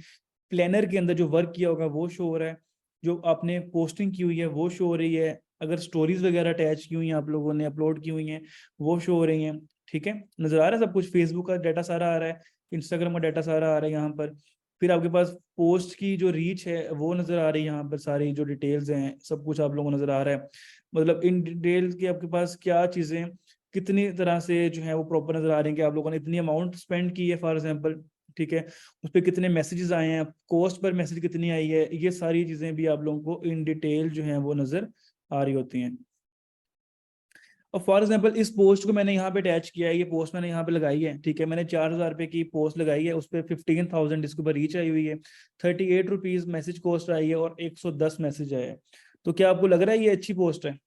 [SPEAKER 1] प्लानर के अंदर जो वर्क किया होगा वो शो हो रहा है, जो आपने पोस्टिंग की हुई है वो शो हो रही है, अगर स्टोरीज वगैरह अटैच की हुई हैं आप लोगों ने, अपलोड की हुई हैं, वो शो हो रही हैं। ठीक है। नजर आ रहा है सब कुछ, फेसबुक का डाटा सारा आ रहा है, इंस्टाग्राम का डाटा सारा आ रहा है यहाँ पर। फिर आपके पास पोस्ट की जो रीच है वो नजर आ रही है यहाँ पर, सारी जो डिटेल्स हैं सब कुछ आप लोगों को नजर आ रहा है। मतलब इन डिटेल्स की आपके पास क्या चीजें कितनी तरह से जो है वो प्रॉपर नजर आ रही है कि आप लोगों ने इतनी अमाउंट स्पेंड की है फॉर एग्जाम्पल। ठीक है। उस पर कितने मैसेजेस आए हैं, कॉस्ट पर मैसेज कितनी आई है, ये सारी चीजें भी आप लोगों को इन डिटेल जो है वो नजर आ रही होती हैं। और फॉर एग्जाम्पल इस पोस्ट को मैंने यहाँ पे अटैच किया है, ये पोस्ट मैंने यहाँ पे लगाई है। ठीक है। मैंने 4,000 रुपए की पोस्ट लगाई है, उस पर 15,000 इसके ऊपर रीच आई हुई है, 38 रुपीज मैसेज कॉस्ट आई है और 110 मैसेज आए हैं। तो क्या आपको लग रहा है ये अच्छी पोस्ट है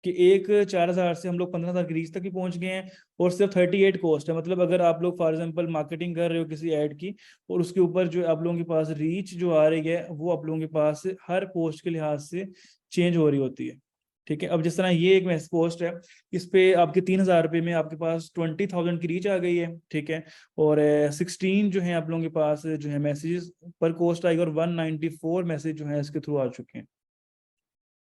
[SPEAKER 1] कि एक 4,000 से हम लोग 15,000 की रीच तक ही पहुंच गए हैं और सिर्फ 38 कॉस्ट है? मतलब अगर आप लोग फॉर एग्जांपल मार्केटिंग कर रहे हो किसी ऐड की और उसके ऊपर जो आप लोगों के पास रीच जो आ रही है वो आप लोगों के पास हर पोस्ट के लिहाज से चेंज हो रही होती है। ठीक है। अब जिस तरह ये एक पोस्ट है, इस पे आपके 3,000 रुपये में आपके पास 20,000 की रीच आ गई है। ठीक है। और 16 जो है आप लोगों के पास जो है मैसेजेस पर पोस्ट आएगा और 194 मैसेज जो है इसके थ्रू आ चुके हैं।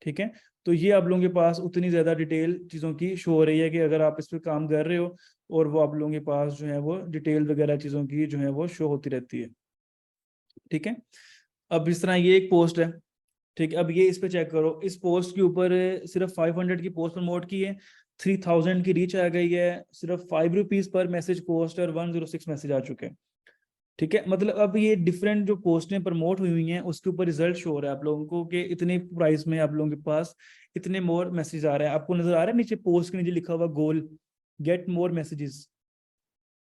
[SPEAKER 1] ठीक है। तो ये आप लोगों के पास उतनी ज्यादा डिटेल चीजों की शो हो रही है कि अगर आप इस पर काम कर रहे हो और वो आप लोगों के पास जो है वो डिटेल वगैरह चीजों की जो है वो शो होती रहती है। ठीक है। अब इस तरह ये एक पोस्ट है। ठीक है। अब ये इस पे चेक करो, इस पोस्ट के ऊपर सिर्फ 500 की पोस्ट प्रमोट की है, 3,000 की रीच आ गई है, सिर्फ 5 रुपीज पर मैसेज कॉस्ट और 106 मैसेज आ चुके हैं। ठीक है। मतलब अब ये डिफरेंट जो पोस्टें प्रमोट हुई हुई हैं उसके ऊपर रिजल्ट शो हो रहा है आप लोगों को कि इतने प्राइस में आप लोगों के पास इतने मोर मैसेज आ रहे हैं। आपको नजर आ रहा है नीचे पोस्ट के नीचे लिखा हुआ गोल, गेट मोर मैसेजेस?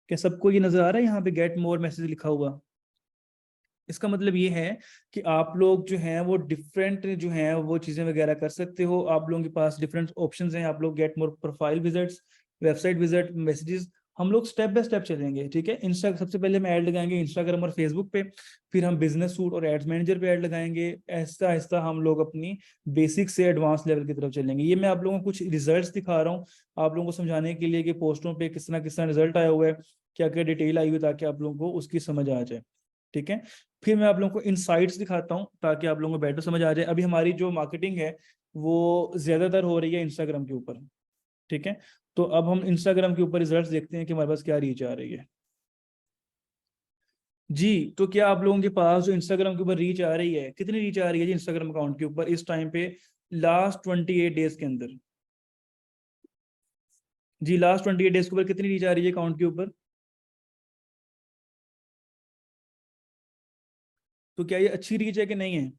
[SPEAKER 1] क्या सबको ये नजर आ रहा है यहाँ पे गेट मोर मैसेज लिखा हुआ? इसका मतलब ये है कि आप लोग जो हैं वो डिफरेंट जो हैं वो चीजें वगैरह कर सकते हो। आप लोगों के पास डिफरेंट ऑप्शंस हैं, आप लोग get more profile visits, website visit, messages. हम लोग स्टेप बाय स्टेप चलेंगे। ठीक है। इंस्टा सबसे पहले हम ऐड लगाएंगे इंस्टाग्राम और फेसबुक पे, फिर हम बिजनेस सूट और एड्स मैनेजर पे ऐड लगाएंगे। ऐसा आहिस्ता हम लोग अपनी बेसिक से एडवांस लेवल की तरफ चलेंगे। ये मैं आप लोगों को कुछ रिजल्ट्स दिखा रहा हूँ आप लोगों को समझाने के लिए कि पोस्टों पे किस तरह रिजल्ट आया हुआ है, क्या क्या डिटेल आई हुई है, ताकि आप लोगों को उसकी समझ आ जाए। ठीक है। फिर मैं आप लोगों को इनसाइट्स दिखाता हूँ ताकि आप लोगों को बेटर समझ आ जाए। अभी हमारी जो मार्केटिंग है वो ज्यादातर हो रही है इंस्टाग्राम के ऊपर। ठीक है। तो अब हम इंस्टाग्राम के ऊपर रिजल्ट्स देखते हैं कि हमारे पास क्या रीच आ रही है। जी, तो क्या आप लोगों के पास जो इंस्टाग्राम के ऊपर रीच आ रही है, कितनी रीच आ रही है जी इंस्टाग्राम अकाउंट के ऊपर इस टाइम पे, लास्ट 28 डेज के अंदर? जी, लास्ट 28 डेज के ऊपर कितनी रीच आ रही है अकाउंट के ऊपर? तो क्या ये अच्छी रीच है कि नहीं है?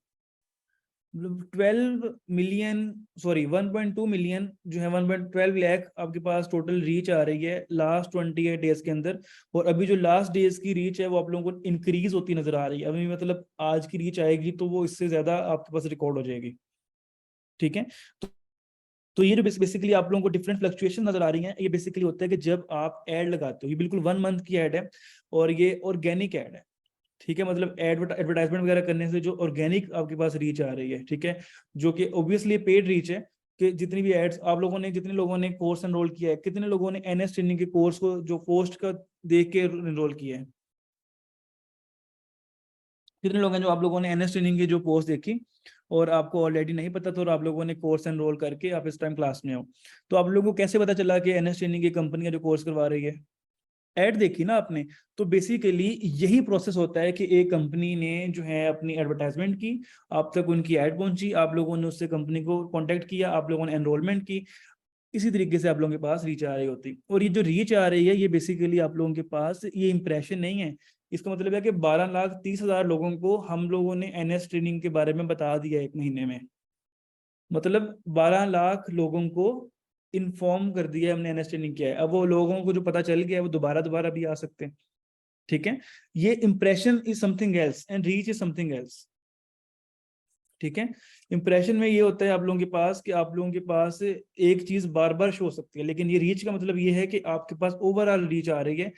[SPEAKER 1] मतलब 12 मिलियन, सॉरी 1.2 मिलियन जो है, 1.12 लाख आपके पास टोटल रीच आ रही है लास्ट 28 डेज के अंदर। और अभी जो लास्ट डेज की रीच है वो आप लोगों को इंक्रीज होती नजर आ रही है। अभी मतलब आज की रीच आएगी तो वो इससे ज्यादा आपके पास रिकॉर्ड हो जाएगी। ठीक है। तो तो ये जो बेसिकली आप लोगों को डिफरेंट फ्लक्चुएशन नजर आ रही हैं, ये बेसिकली होता है कि जब आप ऐड लगाते हो, ये बिल्कुल 1 मंथ की ऐड है और ये ऑर्गेनिक ऐड है। ठीक है। मतलब एडवर्टाइजमेंट वगैरह करने से जो ऑर्गेनिक आपके पास रीच आ रही है, ठीक है, जो कि ऑब्वियसली पेड रीच है। कि जितनी भी एड्स आप लोगों ने, जितने लोगों ने कोर्स एनरोल किया है, कितने लोगों ने एनएस ट्रेनिंग के कोर्स को जो पोस्ट का देख के एनरोल किया है, कितने लोग हैं जो आप लोगों ने एनएस ट्रेनिंग की जो पोस्ट देखी और आपको ऑलरेडी नहीं पता था और आप लोगों ने कोर्स एनरोल करके आप इस टाइम क्लास में हो? तो आप लोगों को कैसे पता चला कि एनएस ट्रेनिंग की कंपनी जो कोर्स करवा रही है? ऐड देखी ना आपने? तो बेसिकली यही प्रोसेस होता है कि एक कंपनी ने जो है अपनी एडवर्टाइजमेंट की, आप तक उनकी ऐड पहुंची, आप लोगों ने उससे कंपनी को कांटेक्ट किया, आप लोगों ने एनरोलमेंट की, इसी तरीके से आप लोगों के पास रीच आ रही होती। और ये जो रीच आ रही है ये बेसिकली आप लोगों के पास ये इंप्रेशन नहीं है, इसका मतलब है कि 12,30,000 लोगों को हम लोगों ने एनएस ट्रेनिंग के बारे में बता दिया 1 महीने में। मतलब 12 लाख लोगों को इन्फॉर्म कर दिया हमने, एनएस ट्रेनिंग किया है। अब वो लोगों को जो पता चल गया है वो दोबारा दोबारा भी आ सकते हैं। ठीक है, ये impression is something else and reach is something else. ठीक है, इंप्रेशन में ये होता है आप लोगों के पास कि आप लोगों के पास एक चीज बार बार शो हो सकती है, लेकिन ये रीच का मतलब ये है कि आपके पास ओवरऑल रीच आ रही है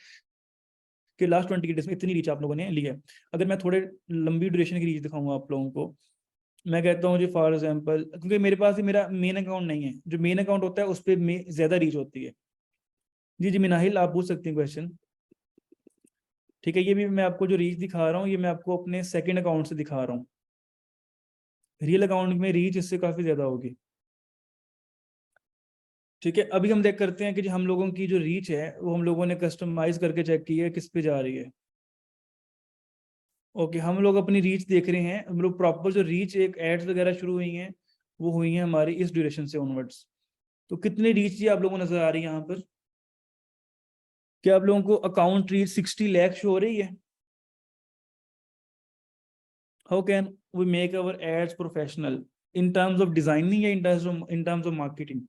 [SPEAKER 1] कि लास्ट 20 डेज में इतनी रीच आप लोगों ने ली है। अगर मैं थोड़े लंबी ड्यूरेशन की रीच दिखाऊंगा आप लोगों को, मैं कहता हूँ जी फॉर एग्जांपल, क्योंकि मेरे पास ही मेरा मेन अकाउंट नहीं है, जो मेन अकाउंट होता है उस पर ज्यादा रीच होती है। जी जी मिनाहिल, आप पूछ सकते हैं क्वेश्चन। ठीक है, ये भी मैं आपको जो रीच दिखा रहा हूँ ये मैं आपको अपने सेकंड अकाउंट से दिखा रहा हूँ। रियल अकाउंट में रीच इससे काफी ज्यादा होगी। ठीक है, अभी हम देख करते हैं कि जो हम लोगों की जो रीच है वो हम लोगों ने कस्टमाइज करके चेक की है किस पे जा रही है। ओके, हम लोग अपनी रीच देख रहे हैं, हम लोग प्रॉपर जो रीच एक एड्स वगैरह शुरू हुई हैं वो हुई हैं हमारी इस ड्यूरेशन से ऑनवर्ड्स। तो कितनी रीच जी आप लोगों को नजर आ रही है यहाँ पर? क्या आप लोगों को अकाउंट रीच 60 लाख शो हो रही है? How can we make our ads professional in terms of designing या इन टर्म्स ऑफ मार्केटिंग?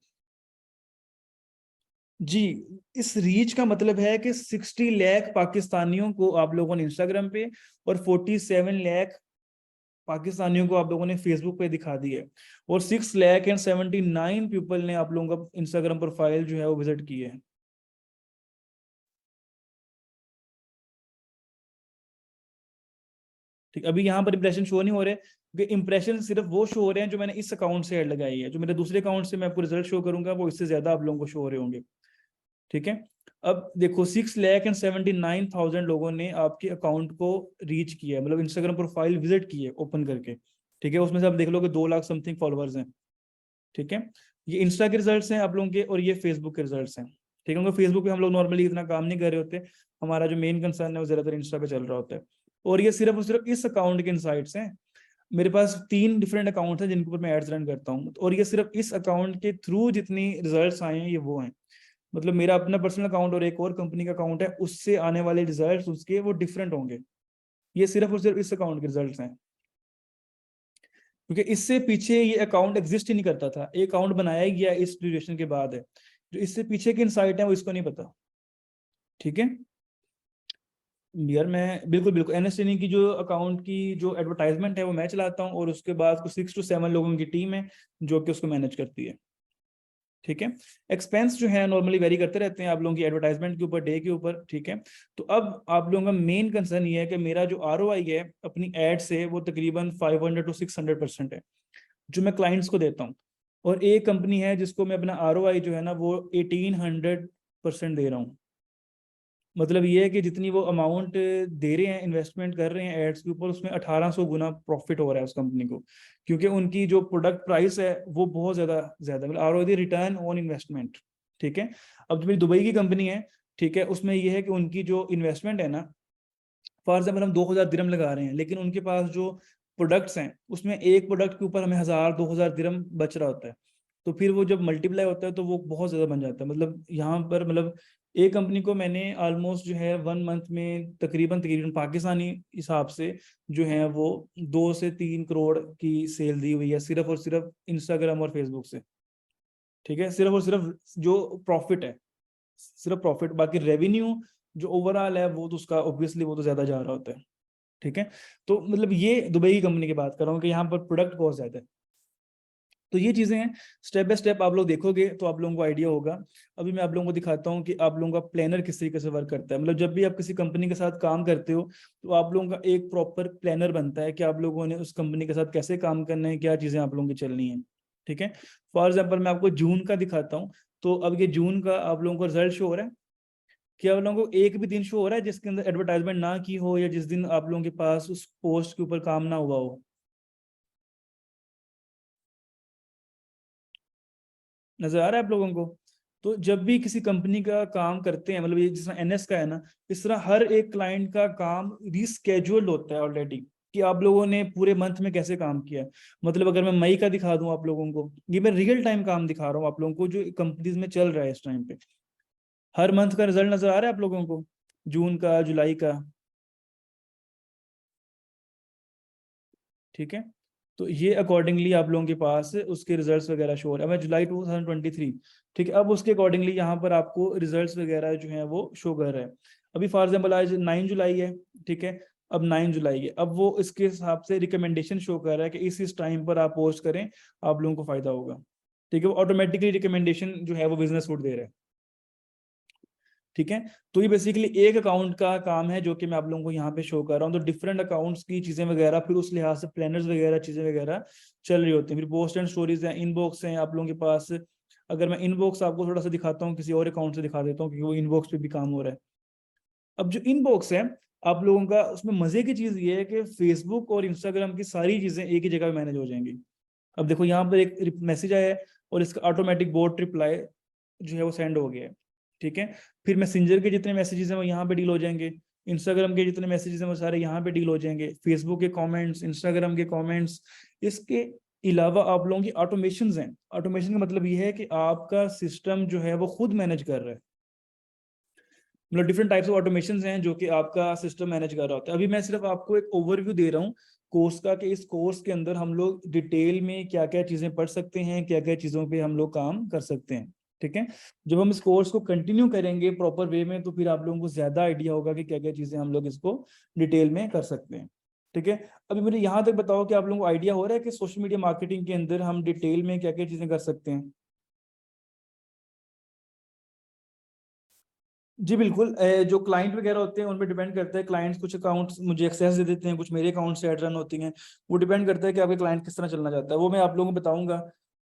[SPEAKER 1] जी, इस रीच का मतलब है कि 60 लाख पाकिस्तानियों को आप लोगों ने इंस्टाग्राम पे और 47 लाख पाकिस्तानियों को आप लोगों ने फेसबुक पे दिखा दी है, और 6,79 पीपल ने आप लोगों का इंस्टाग्राम प्रोफाइल जो है वो विजिट की है। ठीक, अभी यहाँ पर इंप्रेशन शो नहीं हो रहे, क्योंकि इंप्रेशन सिर्फ वो शो हो रहे हैं जो मैंने इस अकाउंट से ऐड लगाई है। जो मेरे दूसरे अकाउंट से मैं आपको रिजल्ट शो करूंगा वो इससे ज्यादा आप लोगों को शो हो रहे होंगे। ठीक है, अब देखो 6,79,000 लोगों ने आपके अकाउंट को रीच किया है, मतलब इंस्टाग्राम प्रोफाइल विजिट की है ओपन करके। ठीक है, उसमें से आप देख लो कि 2 लाख समथिंग फॉलोअर्स हैं। ठीक है, ये इंस्टा के रिजल्ट्स हैं आप लोगों के, और ये फेसबुक के रिजल्ट्स हैं। ठीक है, क्योंकि फेसबुक पे हम लोग नॉर्मली इतना काम नहीं कर रहे होते, हमारा जो मेन कंसर्न है वो ज्यादातर इंस्टा पे चल रहा होता है। और ये सिर्फ और सिर्फ इस अकाउंट के इनसाइट्स हैं। मेरे पास 3 डिफरेंट अकाउंट हैं जिनके ऊपर मैं एड्स रन करता हूँ, और ये सिर्फ इस अकाउंट के थ्रू जितनी रिजल्ट्स आए हैं ये वो हैं। मतलब मेरा अपना पर्सनल अकाउंट और एक और कंपनी का अकाउंट है, उससे आने वाले रिजल्ट्स उसके वो डिफरेंट होंगे। ये सिर्फ और सिर्फ इस अकाउंट के रिजल्ट्स हैं, क्योंकि इससे पीछे ये अकाउंट एग्जिस्ट ही नहीं करता था, ये अकाउंट बनाया ही गया इस ड्यूरेशन के बाद है। जो इससे पीछे के इनसाइट है वो इसको नहीं पता। ठीक है यार, मैं बिल्कुल बिल्कुल एनएसटीनी की जो अकाउंट की जो एडवर्टाइजमेंट है वो मैं चलाता हूँ, और उसके बाद कुछ 6 to 7 लोगों की टीम है जो कि उसको मैनेज करती है। ठीक है, एक्सपेंस जो है नॉर्मली वेरी करते रहते हैं आप लोगों की एडवर्टाइजमेंट के ऊपर, डे के ऊपर। ठीक है, तो अब आप लोगों का मेन कंसर्न ये है कि मेरा जो ROI है अपनी एड से वो तकरीबन 500 to 600% है जो मैं क्लाइंट्स को देता हूँ। और एक कंपनी है जिसको मैं अपना ROI जो है ना वो 1800% दे रहा हूँ। मतलब ये है कि जितनी वो अमाउंट दे रहे हैं, इन्वेस्टमेंट कर रहे हैं एड्स के ऊपर, उसमें 1800 गुना प्रॉफिट हो रहा है उस कंपनी को, क्योंकि उनकी जो प्रोडक्ट प्राइस है वो बहुत ज्यादा ज्यादा, मतलब ROI रिटर्न ऑन इन्वेस्टमेंट। ठीक है, अब जो मेरी दुबई की कंपनी है, ठीक है, उसमें ये है कि उनकी जो इन्वेस्टमेंट है ना, फॉर एग्जाम्पल हम 2,000 दिरम लगा रहे हैं, लेकिन उनके पास जो प्रोडक्ट्स हैं उसमें एक प्रोडक्ट के ऊपर हमें 1,000-2,000 दिरम बच रहा होता है। तो फिर वो जब मल्टीप्लाई होता है तो वो बहुत ज्यादा बन जाता है। मतलब यहाँ पर मतलब एक कंपनी को मैंने ऑलमोस्ट जो है 1 मंथ में तकरीबन तकरीबन पाकिस्तानी हिसाब से जो है वो 2 से 3 करोड़ की सेल दी हुई है, सिर्फ और सिर्फ इंस्टाग्राम और फेसबुक से। ठीक है, सिर्फ और सिर्फ जो प्रॉफिट है, सिर्फ प्रॉफिट, बाकी रेवेन्यू जो ओवरऑल है वो तो उसका ऑब्वियसली वो तो ज्यादा जा रहा होता है। ठीक है, तो मतलब ये दुबई की कंपनी की बात कर रहा हूँ कि यहाँ पर प्रोडक्ट बहुत ज्यादा है। तो ये चीजें हैं, स्टेप बाय स्टेप आप लोग देखोगे तो आप लोगों को आइडिया होगा। अभी मैं आप लोगों को दिखाता हूँ कि आप लोगों का प्लानर किस तरीके से वर्क करता है। मतलब जब भी आप किसी कंपनी के साथ काम करते हो तो आप लोगों का एक प्रॉपर प्लानर बनता है कि आप लोगों ने उस कंपनी के साथ कैसे काम करना है, क्या चीजें आप लोगों की चलनी है। ठीक है, फॉर एग्जाम्पल मैं आपको जून का दिखाता हूँ। तो अब ये जून का आप लोगों को रिजल्ट शो हो रहा है। क्या आप लोगों को एक भी दिन शो हो रहा है जिसके अंदर एडवर्टाइजमेंट ना की हो, या जिस दिन आप लोगों के पास उस पोस्ट के ऊपर काम ना हुआ हो? नजर आ रहा है आप लोगों को? तो जब भी किसी कंपनी का काम करते हैं, मतलब ये जिस तरह NS का है ना, इस तरह हर एक क्लाइंट का काम रिस्केड्यूल्ड होता है ऑलरेडी, कि आप लोगों ने पूरे मंथ में कैसे काम किया है। मतलब अगर मैं मई का दिखा दूं आप लोगों को, ये मैं रियल टाइम काम दिखा रहा हूँ आप लोगों को जो कंपनीज में चल रहा है इस टाइम पे। हर मंथ का रिजल्ट नजर आ रहा है आप लोगों को, जून का, जुलाई का। ठीक है। तो ये अकॉर्डिंगली आप लोगों के पास उसके रिजल्ट्स वगैरह शो हो रहे हैं। अब जुलाई 2023, ठीक है, अब उसके अकॉर्डिंगली यहाँ पर आपको रिजल्ट्स वगैरह जो है वो शो कर रहे हैं। अभी फॉर एग्जाम्पल आज 9 जुलाई है, ठीक है, अब 9 जुलाई है, अब वो इसके हिसाब से रिकमेंडेशन शो कर रहा है कि इस टाइम पर आप पोस्ट करें, आप लोगों को फायदा होगा, ठीक है। वो ऑटोमेटिकली रिकमेंडेशन जो है वो बिजनेस फूड दे रहा है, ठीक है। तो ये बेसिकली एक अकाउंट का काम है जो कि मैं आप लोगों को यहाँ पे शो कर रहा हूँ। तो डिफरेंट अकाउंट्स की चीजें वगैरह, फिर उस लिहाज से प्लानर्स वगैरह चीजें वगैरह चल रही होती हैं। फिर पोस्ट एंड स्टोरीज हैं, इनबॉक्स हैं आप लोगों के पास। अगर मैं इनबॉक्स आपको थोड़ा सा दिखाता हूँ, किसी और अकाउंट से दिखा देता हूँ, क्योंकि वो इनबॉक्स पे भी काम हो रहा है। अब जो इनबॉक्स है आप लोगों का, उसमें मजे की चीज ये है कि फेसबुक और इंस्टाग्राम की सारी चीजें एक ही जगह मैनेज हो जाएंगी। अब देखो यहाँ पर एक मैसेज आया है और इसका ऑटोमेटिक बोट रिप्लाई जो है वो सेंड हो गया है, ठीक है। फिर मैसेंजर के जितने मैसेजेस हैं वो यहाँ पे डील हो जाएंगे, इंस्टाग्राम के जितने मैसेजेस हैं वो सारे यहाँ पे डील हो जाएंगे, फेसबुक के कमेंट्स, इंस्टाग्राम के कमेंट्स। इसके अलावा आप लोगों की ऑटोमेशंस हैं। ऑटोमेशन का मतलब ये है कि आपका सिस्टम जो है वो खुद मैनेज कर रहा है। मतलब डिफरेंट टाइप्स ऑफ ऑटोमेशन हैं जो कि आपका सिस्टम मैनेज कर रहा होता है। अभी मैं सिर्फ आपको एक ओवरव्यू दे रहा हूँ कोर्स का, कि इस कोर्स के अंदर हम लोग डिटेल में क्या क्या चीजें पढ़ सकते हैं, क्या क्या चीजों पे हम लोग काम कर सकते हैं, ठीक है। जब हम इस कोर्स को कंटिन्यू करेंगे प्रॉपर वे में, तो फिर आप लोगों को ज्यादा आइडिया होगा कि क्या क्या चीजें हम लोग इसको डिटेल में कर सकते हैं, ठीक है। अभी मुझे यहाँ तक बताओ कि आप लोगों को आइडिया हो रहा है कि सोशल मीडिया मार्केटिंग के अंदर हम डिटेल में क्या क्या चीजें कर सकते हैं। जी बिल्कुल। जो क्लाइंट वगैरह होते हैं उन पर डिपेंड करता है। क्लाइंट्स कुछ अकाउंट्स मुझे एक्सेस दे देते हैं, कुछ मेरे अकाउंट से ऐड रन होती हैं। वो डिपेंड करता है कि आपके क्लाइंट किस तरह चलना चाहता है, वो मैं आप लोगों को बताऊंगा।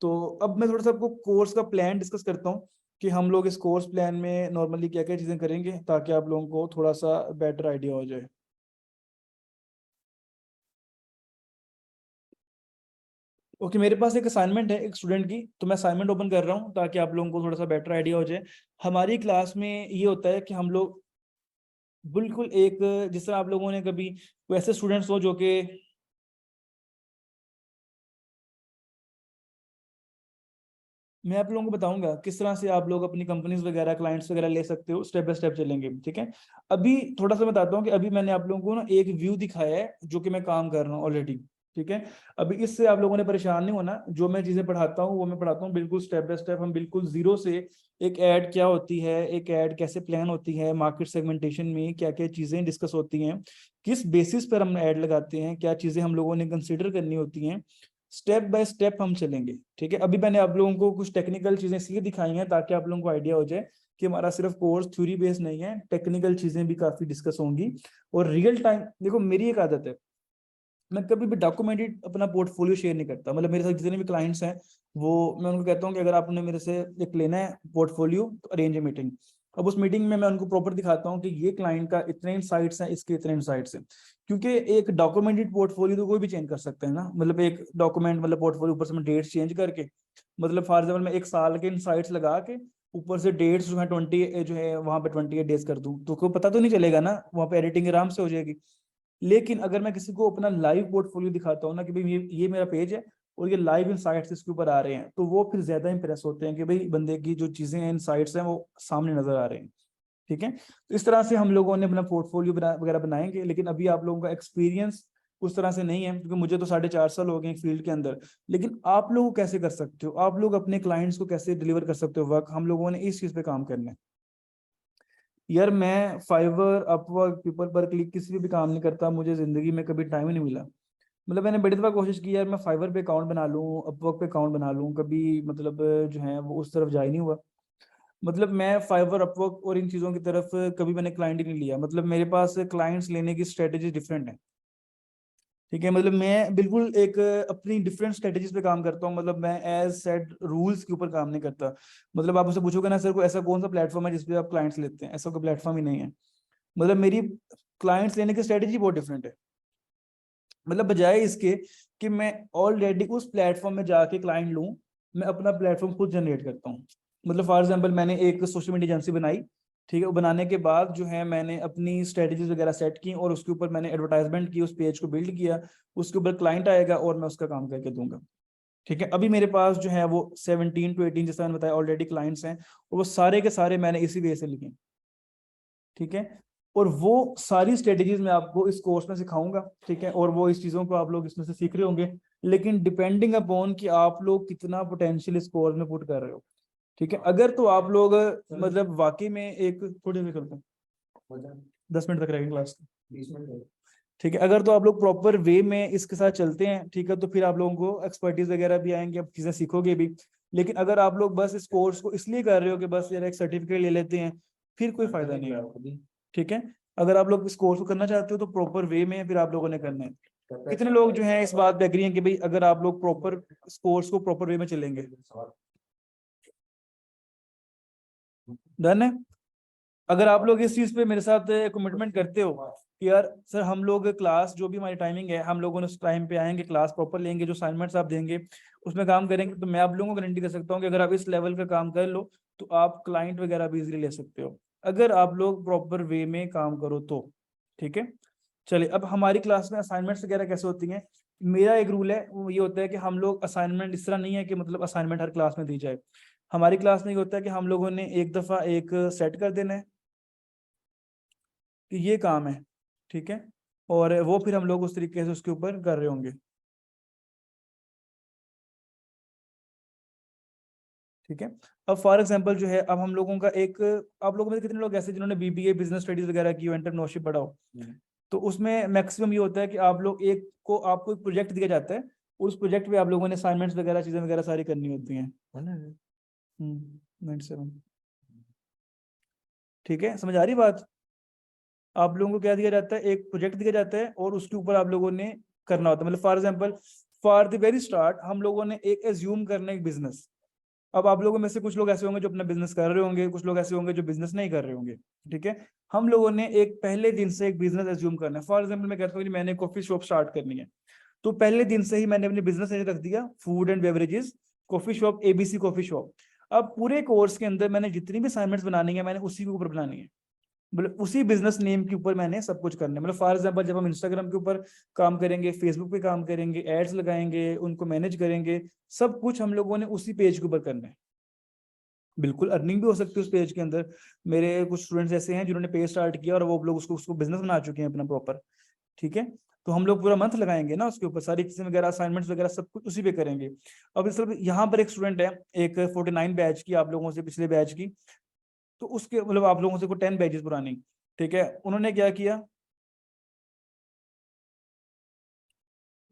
[SPEAKER 1] तो अब मैं थोड़ा सा आपको कोर्स का प्लान डिस्कस करता हूँ कि हम लोग इस कोर्स प्लान में नॉर्मली क्या क्या चीज़ें करेंगे, ताकि आप लोगों को थोड़ा सा बेटर आइडिया हो जाए। ओके, मेरे पास एक असाइनमेंट है एक स्टूडेंट की, तो मैं असाइनमेंट ओपन कर रहा हूँ ताकि आप लोगों को थोड़ा सा बेटर आइडिया हो जाए। हमारी क्लास में ये होता है कि हम लोग बिल्कुल एक, जिस तरह आप लोगों ने कभी वैसे स्टूडेंट्स हो जो कि, मैं आप लोगों को बताऊंगा किस तरह से आप लोग अपनी कंपनीज वगैरह क्लाइंट्स वगैरह ले सकते हो, स्टेप बाय स्टेप चलेंगे, ठीक है। अभी थोड़ा सा बताता हूँ कि अभी मैंने आप लोगों को ना एक व्यू दिखाया है जो कि मैं काम कर रहा हूँ ऑलरेडी, ठीक है। अभी इससे आप लोगों ने परेशान नहीं होना, जो मैं चीजें पढ़ाता हूँ वो मैं पढ़ाता हूँ बिल्कुल स्टेप बाय स्टेप। हम बिल्कुल जीरो से, एक ऐड क्या होती है, एक ऐड कैसे प्लान होती है, मार्केट सेगमेंटेशन में क्या क्या चीजें डिस्कस होती हैं, किस बेसिस पर हम ऐड लगाते हैं, क्या चीजें हम लोगों ने कंसिडर करनी होती हैं, स्टेप बाय स्टेप हम चलेंगे, ठीक है। अभी मैंने आप लोगों को कुछ टेक्निकल चीजें इसलिए दिखाई हैं ताकि आप लोगों को आइडिया हो जाए कि हमारा सिर्फ कोर्स थ्योरी बेस्ड नहीं है, टेक्निकल चीजें भी काफी डिस्कस होंगी। और रियल टाइम देखो, मेरी एक आदत है, मैं कभी भी डॉक्यूमेंटेड अपना पोर्टफोलियो शेयर नहीं करता। मतलब मेरे साथ जितने भी क्लाइंट्स हैं, वो मैं उनको कहता हूँ कि अगर आपने मेरे से एक लेना है पोर्टफोलियो तो अरेंज ए मीटिंग। अब उस मीटिंग में मैं उनको प्रॉपर दिखाता हूँ कि ये क्लाइंट का इतने इनसाइट्स हैं, इसके इतने इनसाइट्स हैं। क्योंकि एक डॉक्यूमेंटेड पोर्टफोलियो तो कोई भी चेंज कर सकते हैं ना, मतलब एक डॉक्यूमेंट, मतलब पोर्टफोलियो ऊपर से मैं डेट्स चेंज करके, मतलब फॉर एग्जाम्पल मैं एक साल के इनसाइट्स लगा के ऊपर से डेट्स जो है 20 जो है वहां पे 28 डेज कर दूं, तो कोई पता तो नहीं चलेगा ना, वहां पे एडिटिंग आराम से हो जाएगी। लेकिन अगर मैं किसी को अपना लाइव पोर्टफोलियो दिखाता हूँ ना कि भाई ये मेरा पेज है और ये लाइव इनसाइट्स इसके ऊपर आ रहे हैं, तो वो फिर ज्यादा इंप्रेस होते हैं कि भाई बंदे की जो चीजें हैं, इनसाइट्स हैं, वो सामने नजर आ रहे हैं, ठीक है। तो इस तरह से हम लोगों ने अपना पोर्टफोलियो वगैरह बनाएंगे। लेकिन अभी आप लोगों का एक्सपीरियंस उस तरह से नहीं है, क्योंकि मुझे तो 4.5 साल हो गए फील्ड के अंदर। लेकिन आप लोग कैसे कर सकते हो, आप लोग अपने क्लाइंट्स को कैसे डिलीवर कर सकते हो वर्क, हम लोगों ने इस चीज पे काम करना है। यार मैं फाइवर, अपवर्क, पीपल पर क्लिक किसी भी काम नहीं करता, मुझे जिंदगी में कभी टाइम ही नहीं मिला। मतलब मैंने बड़ी दफा कोशिश की यार, मैं फाइवर पे अकाउंट बना लूँ, अपवर्क पे अकाउंट बना लूँ, कभी मतलब जो है वो उस तरफ जा ही नहीं हुआ। मतलब मैं फाइवर, अपवर्क और इन चीज़ों की तरफ कभी मैंने क्लाइंट ही नहीं लिया। मतलब मेरे पास क्लाइंट्स लेने की स्ट्रेटेजी डिफरेंट है, ठीक है। मतलब मैं बिल्कुल एक अपनी डिफरेंट स्ट्रेटेजीज पे काम करता हूँ। मतलब मैं एज सेट रूल्स के ऊपर काम नहीं करता। मतलब आप मुझसे पूछोगे ना सर को ऐसा कौन सा प्लेटफॉर्म है जिसपे आप क्लाइंट्स लेते हैं, ऐसा कोई प्लेटफॉर्म ही नहीं है। मतलब मेरी क्लाइंट्स लेने की स्ट्रेटेजी बहुत डिफरेंट है। मतलब बजाय इसके कि मैं ऑलरेडी उस प्लेटफॉर्म में जाके क्लाइंट लूं, मैं अपना प्लेटफॉर्म खुद जनरेट करता हूँ। मतलब फॉर एग्जांपल मैंने एक सोशल मीडिया एजेंसी बनाई, ठीक है। वो बनाने के बाद जो है मैंने अपनी स्ट्रेटजीज वगैरह सेट की और उसके ऊपर मैंने एडवर्टाइजमेंट की, उस पेज को बिल्ड किया, उसके ऊपर क्लाइंट आएगा और मैं उसका काम करके दूंगा, ठीक है। अभी मेरे पास जो है वो 17 to 18, जैसा मैंने बताया, ऑलरेडी क्लाइंट्स हैं और वो सारे के सारे मैंने इसी वे से लिए, ठीक है। और वो सारी स्ट्रेटेजीज मैं आपको इस कोर्स में सिखाऊंगा, ठीक है, और वो इस चीज़ों को आप लोग इसमें से सीख रहे होंगे, लेकिन डिपेंडिंग अपॉन कि आप लोग कितना पोटेंशियल इस कोर्स में पुट कर रहे हो, ठीक है। अगर तो आप लोग मतलब वाकई में एक थोड़ी देर करते हैं, 10 मिनट तक रहेंगे क्लास, 20 मिनट, ठीक है। अगर तो आप लोग प्रॉपर वे में इसके साथ चलते हैं, ठीक है, तो फिर आप लोगों को एक्सपर्टीज वगैरह भी आएंगे, आप चीज़ें सीखोगे भी। लेकिन अगर आप लोग बस इस कोर्स को इसलिए कर रहे हो कि बस यार एक सर्टिफिकेट ले लेते हैं, फिर कोई फायदा नहीं है, ठीक है। अगर आप लोग इस कोर्स को करना चाहते हो तो प्रॉपर वे में फिर आप लोगों ने करना है। कितने लोग जो हैं इस बात पे एग्री हैं कि भाई अगर आप लोग प्रॉपर इस कोर्स को प्रॉपर वे में चलेंगे? डन है। अगर आप लोग इस चीज पे मेरे साथ कमिटमेंट करते हो कि यार सर हम लोग क्लास जो भी हमारी टाइमिंग है हम लोगों ने उस टाइम पे आएंगे, क्लास प्रॉपर लेंगे, जो असाइनमेंट्स आप देंगे उसमें काम करेंगे, तो मैं आप लोगों को गारंटी कर सकता हूँ कि अगर आप इस लेवल का काम कर लो तो आप क्लाइंट वगैरह भी इजीली ले सकते हो, अगर आप लोग प्रॉपर वे में काम करो तो, ठीक है। चलिए, अब हमारी क्लास में असाइनमेंट्स वगैरह कैसे होती हैं। मेरा एक रूल है, वो ये होता है कि हम लोग असाइनमेंट इस तरह नहीं है कि मतलब असाइनमेंट हर क्लास में दी जाए। हमारी क्लास में ये होता है कि हम लोगों ने एक दफ़ा एक सेट कर देना है कि ये काम है, ठीक है, और वो फिर हम लोग उस तरीके से उसके ऊपर कर रहे होंगे, ठीक है। अब फॉर एग्जांपल जो है, अब हम लोगों का एक, आप लोगों में से कितने लोग ऐसे जिन्होंने बीबीए बिजनेस स्टडीज वगैरह की हो, एंटरप्रेन्योरशिप पढ़ा हो, तो उसमें मैक्सिमम ये होता है कि आप लोग एक को आपको एक प्रोजेक्ट दिया जाता है, उस प्रोजेक्ट पे आप लोगों ने असाइनमेंट्स वगैरह चीजें वगैरह सारी करनी होती हैं। 97, ठीक है, समझ आ रही बात। आप लोगों को क्या दिया जाता है, एक प्रोजेक्ट दिया जाता है और उसके ऊपर आप लोगों ने करना होता है। मतलब for example, for the very start हम लोगों ने एक एज्यूम करना एक बिजनेस। अब आप लोगों में से कुछ लोग ऐसे होंगे जो अपना बिजनेस कर रहे होंगे, कुछ लोग ऐसे होंगे जो बिजनेस नहीं कर रहे होंगे, ठीक है। हम लोगों ने एक पहले दिन से एक बिजनेस एज्यूम करना है। फॉर एग्जाम्पल मैं कहता हूँ कि मैंने कॉफी शॉप स्टार्ट करनी है, तो पहले दिन से ही मैंने अपने बिजनेस रख दिया, food and beverages coffee shop, ABC coffee shop. अब पूरे कोर्स के अंदर मैंने जितनी भी असाइनमेंट्स बनानी है मैंने उसी के ऊपर बनानी है, मतलब उसी बिजनेस नेम के ऊपर मैंने सब कुछ करना है। मतलब फॉर एग्जांपल जब हम इंस्टाग्राम के ऊपर काम करेंगे, फेसबुक पे काम करेंगे, एड्स लगाएंगे, उनको मैनेज करेंगे, सब कुछ हम लोगों ने उसी पेज के ऊपर करना है। बिल्कुल अर्निंग भी हो सकती है उस पेज के अंदर। मेरे कुछ स्टूडेंट्स ऐसे हैं जिन्होंने पेज स्टार्ट किया और वो लोग उसको उसको बिजनेस बना चुके हैं अपना प्रॉपर, ठीक है। तो हम लोग पूरा मंथ लगाएंगे ना उसके ऊपर, सारी चीजें वगैरह असाइनमेंट्स वगैरह सब कुछ उसी पे करेंगे। अब इस यहाँ पर एक स्टूडेंट है, एक 49 बैच की, आप लोगों से पिछले बैच की, तो उसके मतलब आप लोगों से को 10 बैचेस पुरानी, ठीक है, उन्होंने क्या किया,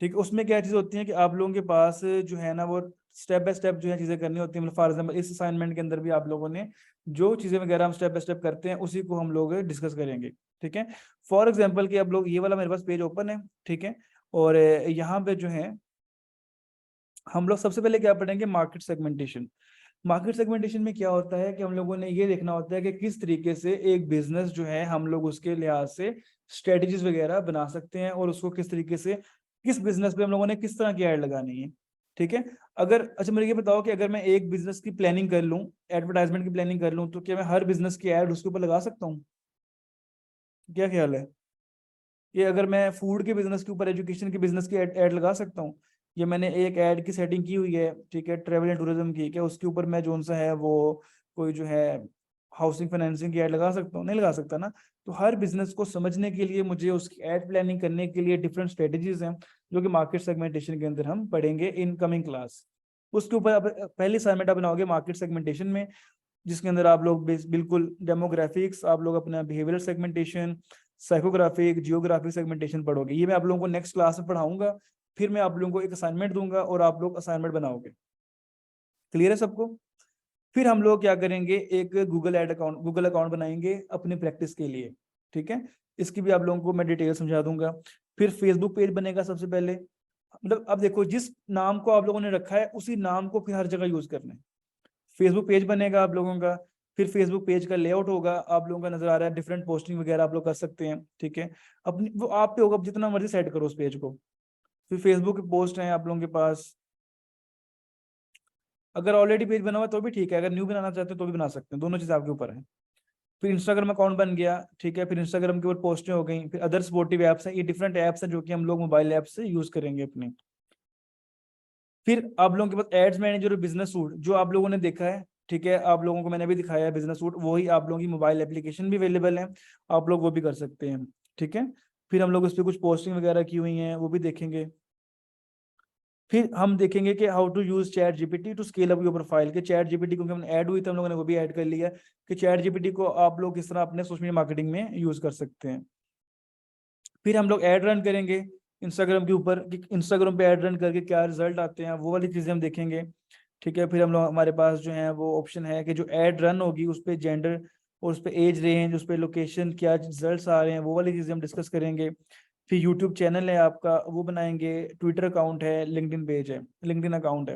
[SPEAKER 1] ठीक है। उसमें क्या चीज़ होती है कि आप लोगों के पास जो है ना वो स्टेप बाय स्टेप जो है चीज़ें करनी होती है। मतलब फॉर एग्जाम्पल इस असाइनमेंट के अंदर भी आप लोगों ने जो चीज़ें वगैरह हम स्टेप बाय स्टेप करते हैं उसी को हम लोग डिस्कस करेंगे, ठीक है। फॉर एग्जाम्पल कि आप लोग, ये वाला मेरे पास पेज ओपन है, ठीक है, और यहाँ पे जो है हम लोग सबसे पहले क्या पढ़ेंगे, मार्केट सेगमेंटेशन। मार्केट सेगमेंटेशन में क्या होता है कि हम लोगों ने ये देखना होता है कि किस तरीके से एक बिजनेस जो है हम लोग उसके लिहाज से स्ट्रेटजीज वगैरह बना सकते हैं, और उसको किस तरीके से, किस बिजनेस पे हम लोगों ने किस तरह की ऐड लगानी है, ठीक है। अगर अच्छा मुझे ये बताओ कि अगर मैं एक बिजनेस की प्लानिंग कर लूँ, एडवर्टाइजमेंट की प्लानिंग कर लूँ, तो क्या मैं हर बिजनेस की ऐड उसके ऊपर लगा सकता हूँ? क्या ख्याल है कि अगर मैं फूड के बिजनेस के ऊपर, एजुकेशन के बिजनेस की ऐड लगा सकता हूँ? ये मैंने एक ऐड की सेटिंग की हुई है, ठीक है, ट्रेवल एंड टूरिज्म की, क्या उसके ऊपर मैं जोन सा है वो कोई जो है हाउसिंग फाइनेंसिंग की ऐड लगा सकता हूँ? नहीं लगा सकता ना। तो हर बिजनेस को समझने के लिए मुझे उसकी ऐड प्लानिंग करने के लिए डिफरेंट स्ट्रेटेजीज हैं, जो कि मार्केट सेगमेंटेशन के अंदर हम पढ़ेंगे इन कमिंग क्लास। उसके ऊपर आप पहली असाइनमेंट आप बनाओगे मार्केट सेगमेंटेशन में, जिसके अंदर आप लोग बिल्कुल डेमोग्राफिक्स, आप लोग अपना behavioural segmentation, psychographic, geographic segmentation पढ़ोगे। ये मैं आप लोगों को नेक्स्ट क्लास में पढ़ाऊंगा। फिर मैं आप लोगों को एक असाइनमेंट दूंगा और आप लोग असाइनमेंट बनाओगे। क्लियर है सबको? फिर हम लोग क्या करेंगे, एक गूगल अकाउंट बनाएंगे अपनी प्रैक्टिस के लिए, ठीक है। इसकी भी आप लोगों को मैं डिटेल समझा दूंगा। फिर फेसबुक पेज बनेगा सबसे पहले। मतलब अब देखो, जिस नाम को आप लोगों ने रखा है उसी नाम को फिर हर जगह यूज करना है। फेसबुक पेज बनेगा आप लोगों का, फिर फेसबुक पेज का लेआउट होगा, आप लोगों का नजर आ रहा है, डिफरेंट पोस्टिंग वगैरह आप लोग कर सकते हैं, ठीक है। अपनी वो आप पे होगा, जितना मर्जी सेट करो उस पेज को। फिर फेसबुक के पोस्ट हैं आप लोगों के पास, अगर ऑलरेडी पेज बना हुआ है तो भी ठीक है, अगर न्यू बनाना चाहते हैं तो भी बना सकते हैं, दोनों चीज आपके ऊपर है। फिर इंस्टाग्राम अकाउंट बन गया, ठीक है, फिर इंस्टाग्राम के ऊपर पोस्टें हो गई। फिर अदर सपोर्टिव ऐप्स हैं, ये डिफरेंट ऐप्स हैं जो कि हम लोग मोबाइल ऐप से यूज करेंगे अपने। फिर आप लोगों के पास एड्स मैनेजर और बिजनेस सूट जो आप लोगों ने देखा है, ठीक है, आप लोगों को मैंने भी दिखाया बिजनेस सूट, वही आप लोगों की मोबाइल एप्लीकेशन भी अवेलेबल है, आप लोग वो भी कर सकते हैं। ठीक है, फिर हम लोग उस पर कुछ पोस्टिंग वगैरह की हुई हैं वो भी देखेंगे। फिर हम देखेंगे कि how to use ChatGPT to scale up your profile, के चैट जीपीटी क्योंकि हमने ऐड हुई तो हम लोगों ने वो भी ऐड कर लिया कि चैट जीपीटी को आप लोग किस तरह अपने सोशल मीडिया मार्केटिंग में यूज कर सकते हैं। फिर हम लोग ऐड रन करेंगे इंस्टाग्राम के ऊपर कि इंस्टाग्राम पे ऐड रन करके क्या रिजल्ट आते हैं, वो वाली चीजें हम देखेंगे। ठीक है, फिर हम लोग हमारे पास जो है वो ऑप्शन है कि जो ऐड रन होगी उस पर जेंडर और उस पर एज रेंज, उस पर लोकेशन, क्या रिजल्ट्स आ रहे हैं, वो वाली चीजें हम डिस्कस करेंगे। फिर यूट्यूब चैनल है आपका वो बनाएंगे, ट्विटर अकाउंट है, लिंक्डइन पेज है, लिंक्डइन अकाउंट है।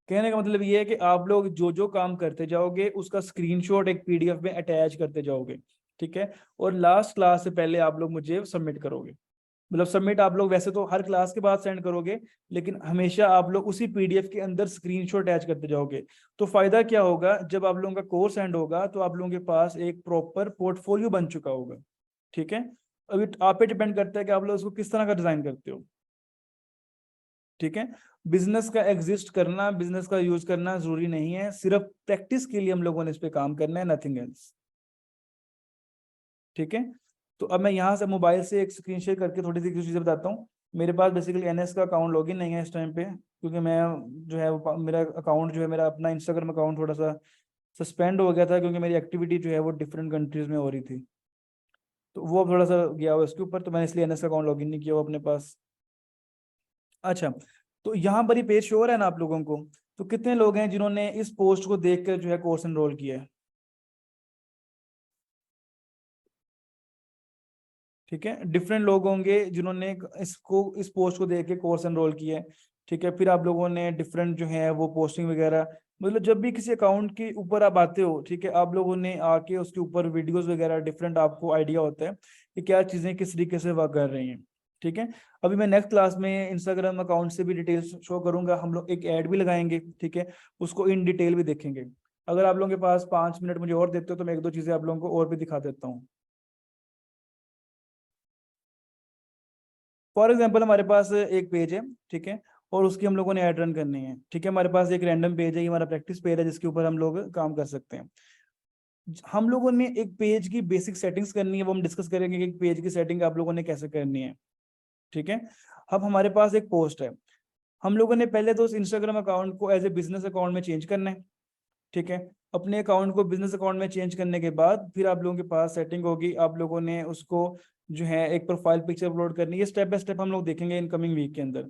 [SPEAKER 1] कहने का मतलब ये है कि आप लोग जो जो काम करते जाओगे उसका स्क्रीनशॉट एक पीडीएफ में अटैच करते जाओगे। ठीक है, और लास्ट क्लास से पहले आप लोग मुझे सबमिट करोगे, मतलब सबमिट आप लोग वैसे तो हर क्लास के बाद सेंड करोगे, लेकिन हमेशा आप लोग उसी पीडीएफ के अंदर स्क्रीनशॉट अटैच करते जाओगे। तो फायदा क्या होगा, जब आप लोगों का कोर्स एंड होगा तो आप लोगों के पास एक प्रॉपर पोर्टफोलियो बन चुका होगा। ठीक है, अभी आप पे डिपेंड करता है कि आप लोग उसको किस तरह का डिजाइन करते हो। ठीक है, बिजनेस का एग्जिस्ट करना, बिजनेस का यूज करना जरूरी नहीं है, सिर्फ प्रैक्टिस के लिए हम लोगों ने इस पे काम करना है, नथिंग एल्स। ठीक है, तो अब मैं यहाँ से मोबाइल से एक स्क्रीन शेयर करके थोड़ी सी चीजें बताता हूँ। मेरे पास बेसिकली एनएस का अकाउंट लॉगिन नहीं है इस टाइम पे, क्योंकि मैं जो है मेरा अकाउंट जो है, मेरा अपना इंस्टाग्राम अकाउंट थोड़ा सा सस्पेंड हो गया था, क्योंकि मेरी एक्टिविटी जो है वो डिफरेंट कंट्रीज में हो रही थी, तो वो अब थोड़ा सा गया हुआ इसके ऊपर, तो मैंने इसलिए एनएस का अकाउंट लॉगिन नहीं किया हुआ अपने पास। अच्छा, तो यहाँ पर ये पेज शो हो रहा है ना आप लोगों को, तो कितने लोग हैं जिन्होंने इस पोस्ट को देख कर जो है कोर्स एनरोल किया है? ठीक है, डिफरेंट लोग होंगे जिन्होंने इस पोस्ट को देख के कोर्स एनरोल किया है। ठीक है, फिर आप लोगों ने डिफरेंट जो है वो पोस्टिंग वगैरह, मतलब जब भी किसी अकाउंट के ऊपर आप आते हो, ठीक है, आप लोगों ने आके उसके ऊपर वीडियोस वगैरह डिफरेंट, आपको आइडिया होता है कि क्या चीज़ें किस तरीके से वर्क कर रही हैं। ठीक है, अभी मैं नेक्स्ट क्लास में इंस्टाग्राम अकाउंट से भी डिटेल्स शो करूंगा, हम लोग एक ऐड भी लगाएंगे। ठीक है, उसको इन डिटेल भी देखेंगे। अगर आप लोगों के पास 5 मिनट मुझे और देते हो तो मैं एक दो चीज़ें आप लोगों को और भी दिखा देता हूँ। फॉर एग्जाम्पल हमारे पास एक पेज है, ठीक है, और उसकी हम लोगों ने ऐड रन करनी है। ठीक है, हमारे पास एक रैंडम पेज है, ये हमारा प्रैक्टिस पेज है जिसके ऊपर हम लोग काम कर सकते हैं। हम लोगों ने एक पेज की बेसिक सेटिंग्स करनी है, वो हम डिस्कस करेंगे कि पेज की सेटिंग आप लोगों ने कैसे करनी है। ठीक है, अब हमारे पास एक पोस्ट है, हम लोगों ने पहले तो उस इंस्टाग्राम अकाउंट को एज ए बिजनेस अकाउंट में चेंज करना है। ठीक है, अपने अकाउंट को बिजनेस अकाउंट में चेंज करने के बाद फिर आप लोगों के पास सेटिंग होगी, आप लोगों ने उसको जो है एक प्रोफाइल पिक्चर अपलोड करनी है, स्टेप बाय स्टेप हम लोग देखेंगे इन कमिंग वीक के अंदर।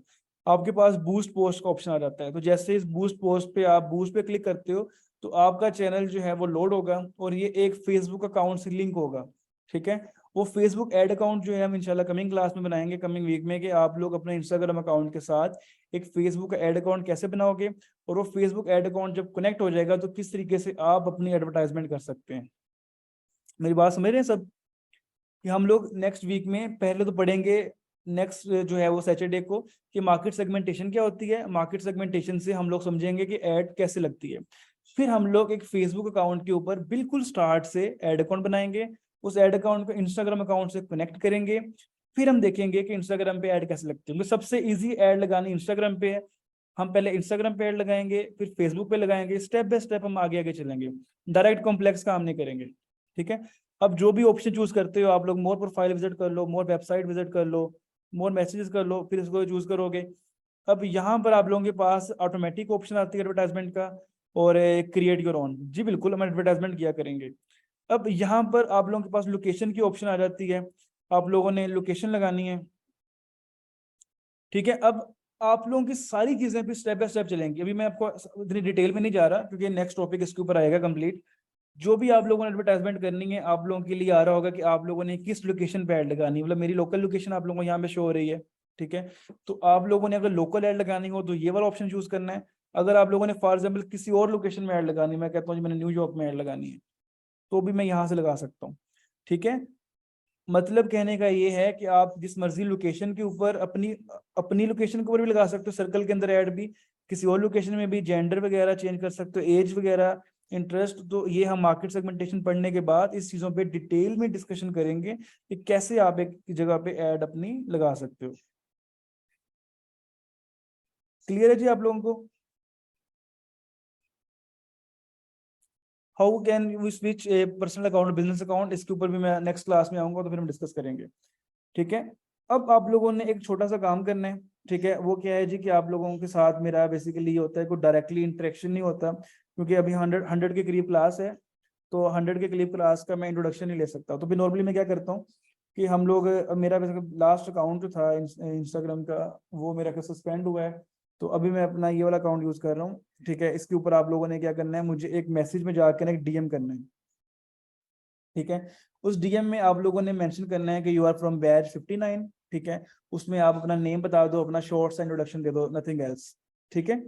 [SPEAKER 1] आपके पास बूस्ट पोस्ट का ऑप्शन आ जाता है, तो जैसे इस बूस्ट पोस्ट पे आप बूस्ट पे क्लिक करते हो तो आपका चैनल जो है वो लोड होगा और ये एक फेसबुक अकाउंट से लिंक होगा। ठीक है, वो फेसबुक एड अकाउंट जो है हम इंशाल्लाह कमिंग क्लास में बनाएंगे, कमिंग वीक में, कि आप लोग अपने इंस्टाग्राम अकाउंट के साथ एक फेसबुक का एड अकाउंट कैसे बनाओगे, और वो फेसबुक एड अकाउंट जब कनेक्ट हो जाएगा तो किस तरीके से आप अपनी एडवर्टाइजमेंट कर सकते हैं। मेरी बात समझ रहे हैं सब? कि हम लोग नेक्स्ट वीक में पहले तो पढ़ेंगे, नेक्स्ट जो है वो सैटरडे को, कि मार्केट सेगमेंटेशन क्या होती है, मार्केट सेगमेंटेशन से हम लोग समझेंगे कि ऐड कैसे लगती है। फिर हम लोग एक फेसबुक अकाउंट के ऊपर बिल्कुल स्टार्ट से ऐड अकाउंट बनाएंगे, उस ऐड अकाउंट को इंस्टाग्राम अकाउंट से कनेक्ट करेंगे। फिर हम देखेंगे कि इंस्टाग्राम पे ऐड कैसे लगती है, तो सबसे इजी ऐड लगानी इंस्टाग्राम पे है। हम पहले इंस्टाग्राम पे ऐड लगाएंगे, फिर फेसबुक पे लगाएंगे, स्टेप बाय स्टेप हम आगे आगे चलेंगे, डायरेक्ट कॉम्प्लेक्स काम नहीं करेंगे। ठीक है, अब जो भी ऑप्शन चूज करते हो आप लोग, मोर प्रोफाइल विजिट कर लो, मोर वेबसाइट विजिट कर लो, मोर मैसेजेस कर लो, फिर इसको चूज करोगे। अब यहाँ पर आप लोगों के पास ऑटोमेटिक ऑप्शन आती है एडवर्टाइजमेंट का, और क्रिएट योर ओन, जी बिल्कुल हम एडवर्टाइजमेंट किया करेंगे। अब यहाँ पर आप लोगों के पास लोकेशन की ऑप्शन आ जाती है, आप लोगों ने लोकेशन लगानी है। ठीक है, अब आप लोगों की सारी चीजें फिर स्टेप बाय स्टेप चलेंगी, अभी मैं आपको इतनी डिटेल में नहीं जा रहा क्योंकि नेक्स्ट टॉपिक इसके ऊपर आएगा कंप्लीट। जो भी आप लोगों ने एडवर्टाइजमेंट करनी है आप लोगों के लिए आ रहा होगा कि आप लोगों ने किस लोकेशन पे ऐड लगानी है, मतलब मेरी लोकल लोकेशन आप लोगों को यहाँ पे शो हो रही है। ठीक है, तो आप लोगों ने अगर लोकल ऐड लगानी हो तो ये वाला ऑप्शन चूज करना है। अगर आप लोगों ने फॉर एग्जाम्पल किसी और लोकेशन में ऐड लगानी है, मैं कहता हूँ जी मैंने न्यूयॉर्क में ऐड लगानी है, तो भी मैं यहाँ से लगा सकता हूँ। ठीक है, मतलब कहने का ये है कि आप जिस मर्जी लोकेशन के ऊपर अपनी अपनी लोकेशन के ऊपर भी लगा सकते हो, सर्कल के अंदर ऐड भी, किसी और लोकेशन में भी जेंडर वगैरह चेंज कर सकते हो, एज वगैरह, इंटरेस्ट। तो ये हम मार्केट सेगमेंटेशन पढ़ने के बाद इस चीजों पे डिटेल में डिस्कशन करेंगे कि कैसे आप एक जगह पे ऐड अपनी लगा सकते हो। क्लियर है जी आप लोगों को? How can we switch a personal account business account, इसके ऊपर भी मैं नेक्स्ट क्लास में आऊंगा तो फिर हम डिस्कस करेंगे। ठीक है, अब आप लोगों ने एक छोटा सा काम करना है। ठीक है, वो क्या है जी कि आप लोगों के साथ मेरा बेसिकली ये होता है, कोई डायरेक्टली इंटरेक्शन नहीं होता, क्योंकि अभी 100 के करीब क्लास है, तो 100 के करीब क्लास का मैं इंट्रोडक्शन नहीं ले सकता। तो फिर नॉर्मली मैं क्या करता हूँ कि हम लोग, मेरा लास्ट अकाउंट जो था इंस्टाग्राम का, वो मेरा सस्पेंड हुआ है, तो अभी मैं अपना ये वाला अकाउंट यूज कर रहा हूँ। ठीक है, इसके ऊपर आप लोगों ने क्या करना है, मुझे एक मैसेज में जाकर एक डीएम करना है। ठीक है, उस डीएम में आप लोगों ने मेंशन करना है कि यू आर फ्रॉम बैच 59। ठीक है, उसमें आप अपना नेम बता दो, अपना शॉर्ट सा इंट्रोडक्शन दे दो, नथिंग एल्स। ठीक है,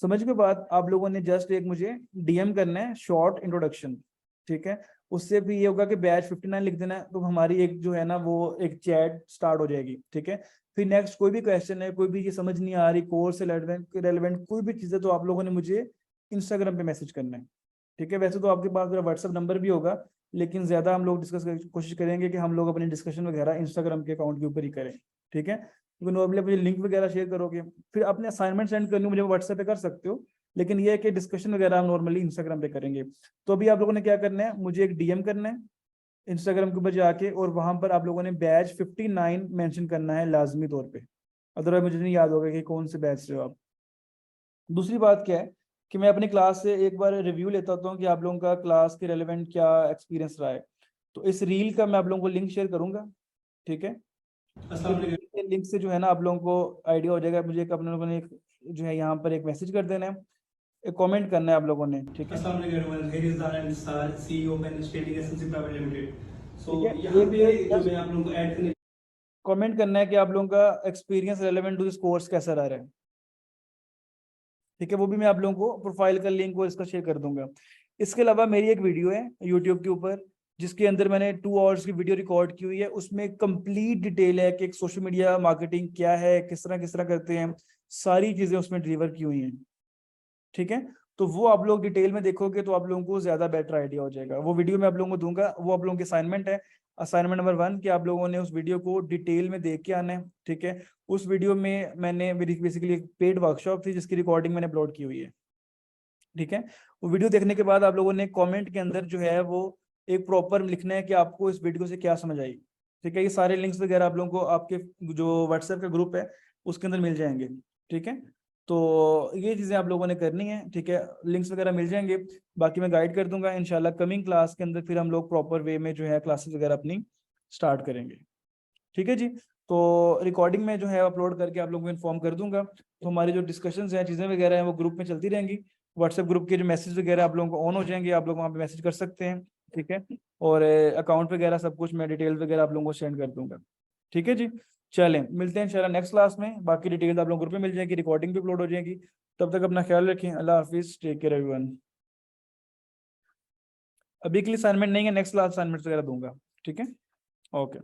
[SPEAKER 1] समझ के बाद आप लोगों ने जस्ट एक मुझे डीएम करना है, शॉर्ट इंट्रोडक्शन। ठीक है, उससे भी ये होगा कि बैच 59 लिख देना है, तो हमारी एक जो है ना वो एक चैट स्टार्ट हो जाएगी। ठीक है, फिर नेक्स्ट कोई भी क्वेश्चन है, कोई भी ये समझ नहीं आ रही, कोर्स से रेलेवेंट कोई भी चीज़ है, तो आप लोगों ने मुझे इंस्टाग्राम पे मैसेज करना है। ठीक है, वैसे तो आपके पास मेरा व्हाट्सएप नंबर भी होगा, लेकिन ज्यादा हम लोग कोशिश करेंगे कि हम लोग अपनी डिस्कशन वगैरह इंस्टाग्राम के अकाउंट के ऊपर ही करें। ठीक है, क्योंकि नॉर्मली मुझे लिंक वगैरह शेयर करोगे, फिर अपने असाइनमेंट सेंड करनी मुझे व्हाट्सएप पे कर सकते हो, लेकिन ये है कि डिस्कशन वगैरह हम नॉर्मली इंस्टाग्राम पे करेंगे। तो अभी आप लोगों ने क्या करना है, मुझे एक डीएम करना है इंस्टाग्राम के ऊपर जाके, और वहां पर आप लोगों ने बैच 59 मेंशन करना है लाजमी तौर पे, अदरवाइज मुझे नहीं याद होगा कि कौन से बैच से हो आप। दूसरी बात क्या है कि मैं अपनी क्लास से एक बार रिव्यू लेता हूँ कि आप लोगों का क्लास के रेलेवेंट क्या एक्सपीरियंस रहा है, तो इस रील का मैं आप लोगों को लिंक शेयर करूंगा। ठीक है, लिंक से जो है ना आप लोगों को आइडिया हो जाएगा। मुझे एक अपने लोगों ने एक जो है यहाँ पर एक मैसेज कर देना है, एक कमेंट करना है आप लोगों ने। ठीक है,
[SPEAKER 2] अस्सलाम वालेकुम everyone, here is Dhan Star, CEO of Stating SNC Private Limited. So
[SPEAKER 1] ठीक है,
[SPEAKER 2] यहाँ
[SPEAKER 1] एक
[SPEAKER 2] पे जो
[SPEAKER 1] जस्ट
[SPEAKER 2] मैं आप लोगों को ऐड करने
[SPEAKER 1] कमेंट करना है कि आप लोगों का experience relevant to this course कैसा रहा है। ठीक है, वो भी मैं आप लोगों को प्रोफाइल का लिंक और इसका शेयर कर दूंगा। इसके अलावा मेरी एक वीडियो है यूट्यूब के ऊपर, जिसके अंदर मैंने 2 आवर्स की वीडियो रिकॉर्ड की हुई है, उसमें कंप्लीट डिटेल है कि एक सोशल मीडिया मार्केटिंग क्या है, किस तरह करते हैं, सारी चीजें उसमें डिलीवर की हुई हैं। ठीक है, तो वो आप लोग डिटेल में देखोगे तो आप लोगों को ज्यादा बेटर आइडिया हो जाएगा। वो वीडियो मैं आप लोगों को दूंगा, वो आप लोगों की असाइनमेंट है, असाइनमेंट नंबर 1, कि आप लोगों ने उस वीडियो को डिटेल में देख के आना है। ठीक है, उस वीडियो में मैंने मेरी बेसिकली एक पेड वर्कशॉप थी जिसकी रिकॉर्डिंग मैंने अपलोड की हुई है। ठीक है, वो वीडियो देखने के बाद आप लोगों ने कमेंट के अंदर जो है वो एक प्रॉपर लिखना है कि आपको इस वीडियो से क्या समझ आई। ठीक है, ये सारे लिंक्स वगैरह आप लोगों को आपके जो व्हाट्सएप का ग्रुप है उसके अंदर मिल जाएंगे। ठीक है, तो ये चीज़ें आप लोगों ने करनी है। ठीक है, लिंक्स वगैरह मिल जाएंगे, बाकी मैं गाइड कर दूंगा इंशाल्लाह कमिंग क्लास के अंदर, फिर हम लोग प्रॉपर वे में जो है क्लासेस वगैरह अपनी स्टार्ट करेंगे। ठीक है जी, तो रिकॉर्डिंग में जो है अपलोड करके आप लोगों को इन्फॉर्म कर दूंगा। तो हमारी जो डिस्कशंस हैं, चीज़ें वगैरह हैं, वो ग्रुप में चलती रहेंगी। व्हाट्सएप ग्रुप के जो मैसेज वगैरह आप लोगों को ऑन हो जाएंगे, आप लोग वहाँ पे मैसेज कर सकते हैं। ठीक है, और अकाउंट वगैरह सब कुछ मैं डिटेल वगैरह आप लोगों को सेंड कर दूंगा। ठीक है जी, चलें मिलते हैं इंशाल्लाह नेक्स्ट क्लास में। बाकी डिटेल्स आप लोगों को ग्रुप में मिल जाएगी, रिकॉर्डिंग भी अपलोड हो जाएगी। तब तक अपना ख्याल रखें, अल्लाह हाफिज़, टेक केयर एवरीवन। अभी के लिए असाइनमेंट नहीं है, नेक्स्ट क्लास असाइनमेंट वगैरह दूंगा। ठीक है, ओके।